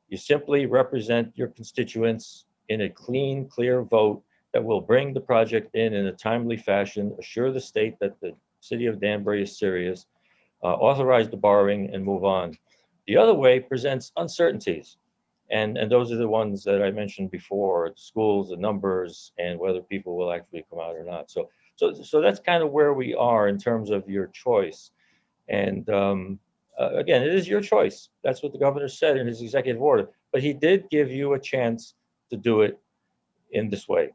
you simply represent your constituents in a clean, clear vote that will bring the project in a timely fashion, assure the state that the city of Danbury is serious, authorize the borrowing, and move on. The other way presents uncertainties. And those are the ones that I mentioned before: schools, the numbers, and whether people will actually come out or not. So that's kind of where we are in terms of your choice. And again, it is your choice. That's what the governor said in his executive order. But he did give you a chance to do it in this way.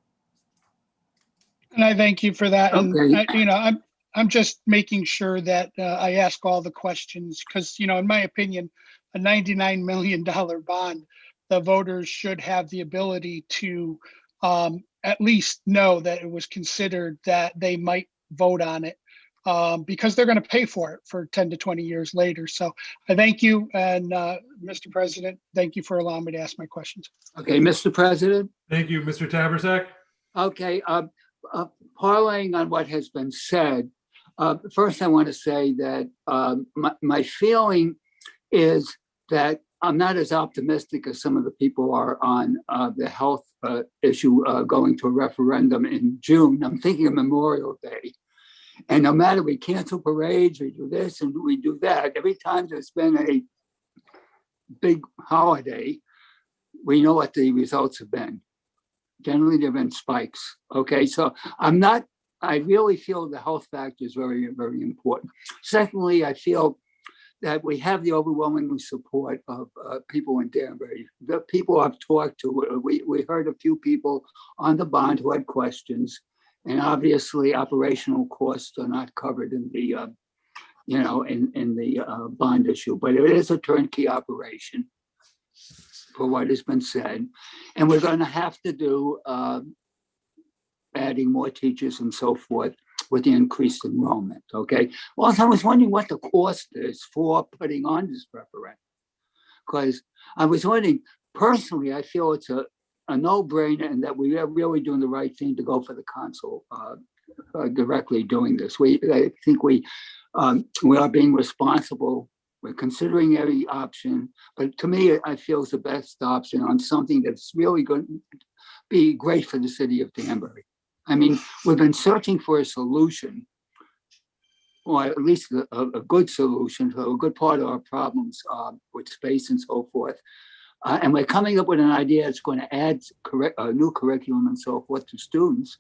And I thank you for that. Okay. And I'm just making sure that I ask all the questions because, in my opinion, a $99 million bond, the voters should have the ability to at least know that it was considered, that they might vote on it because they're going to pay for it for 10 to 20 years later. So I thank you. And Mr. President, thank you for allowing me to ask my questions. Okay, Mr. President. Thank you, Mr. Tabersack. Okay, parlaying on what has been said, first I want to say that my feeling is that I'm not as optimistic as some of the people are on the health issue going to a referendum in June. I'm thinking of Memorial Day. And no matter we cancel parades, we do this and we do that, every time there's been a big holiday, we know what the results have been. Generally, there have been spikes. Okay, so I really feel the health factor is very, very important. Secondly, I feel that we have the overwhelming support of people in Danbury. The people I've talked to, we heard a few people on the bond who had questions, and obviously operational costs are not covered in the, in the bond issue, but it is a turnkey operation for what has been said. And we're going to have to do adding more teachers and so forth with the increased enrollment, okay? Well, I was wondering what the cost is for putting on this referendum. Because I was wondering, personally, I feel it's a no-brainer and that we are really doing the right thing to go for the council directly doing this. I think we are being responsible. We're considering every option, but to me, I feel it's the best option on something that's really going to be great for the city of Danbury. I mean, we've been searching for a solution, or at least a good solution for a good part of our problems with space and so forth. And we're coming up with an idea that's going to add a new curriculum and so forth to students.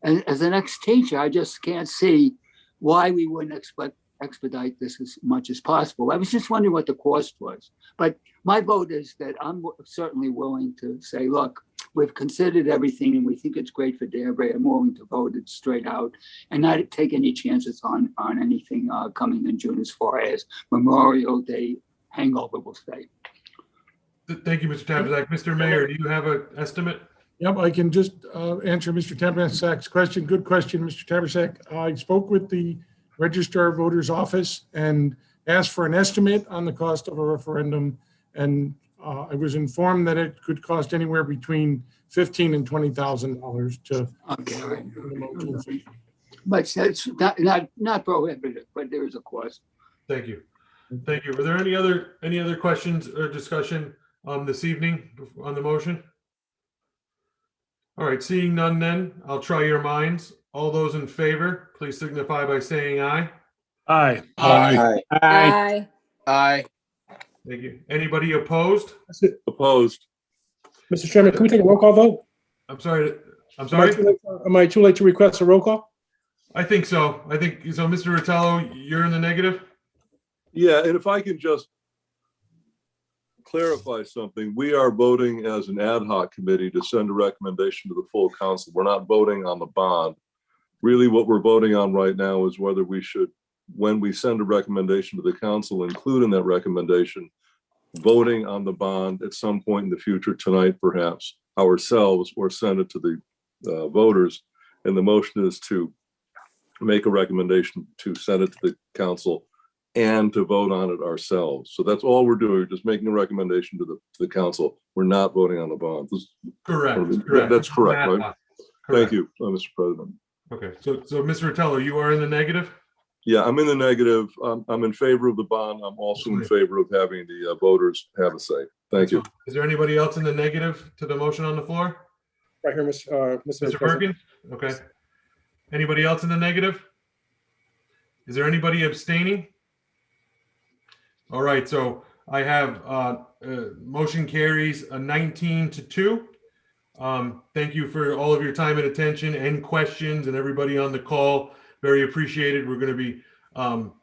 And as an ex-teacher, I just can't see why we wouldn't expedite this as much as possible. I was just wondering what the cost was. But my vote is that I'm certainly willing to say, look, we've considered everything and we think it's great for Danbury. I'm willing to vote it straight out and not take any chances on anything coming in June as far as Memorial Day hangover will say. Thank you, Mr. Tabazak. Mr. Mayor, do you have an estimate? Yep, I can just answer Mr. Tabazak's question. Good question, Mr. Tabazak. I spoke with the Registrar of Voters office and asked for an estimate on the cost of a referendum. And I was informed that it could cost anywhere between $15,000 and $20,000 to. Okay, right. But it's not prohibitive, but there is a cost. Thank you. Thank you. Were there any other questions or discussion this evening on the motion? All right, seeing none then, I'll try your minds. All those in favor, please signify by saying aye. Aye. Aye. Aye. Aye. Thank you. Anybody opposed? Opposed. Mr. Chairman, can we take a roll call vote? I'm sorry. Am I too late to request a roll call? I think so. Mr. Rotella, you're in the negative? Yeah, and if I can just clarify something, we are voting as an ad hoc committee to send a recommendation to the full council. We're not voting on the bond. Really, what we're voting on right now is whether we should, when we send a recommendation to the council, include in that recommendation voting on the bond at some point in the future, tonight perhaps, ourselves, or send it to the voters. And the motion is to make a recommendation to send it to the council and to vote on it ourselves. So that's all we're doing, just making a recommendation to the council. We're not voting on the bond. Correct. That's correct, right? Correct. Thank you, Mr. President. Okay, so Mr. Rotella, you are in the negative? Yeah, I'm in the negative. I'm in favor of the bond. I'm also in favor of having the voters have a say. Thank you. Is there anybody else in the negative to the motion on the floor? Right here, Mr. Mr. Perkins? Okay. Anybody else in the negative? Is there anybody abstaining? All right, so I have motion carries 19-2. Thank you for all of your time and attention and questions, and everybody on the call. Very appreciated. We're going to be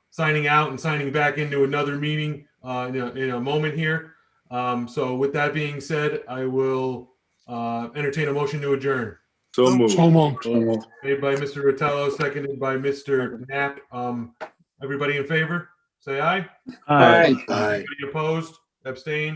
signing out and signing back into another meeting in a moment here. So with that being said, I will entertain a motion to adjourn. So moved. Made by Mr. Rotella, seconded by Mr. Knapp. Everybody in favor? Say aye. Aye. Anybody opposed? Abstain?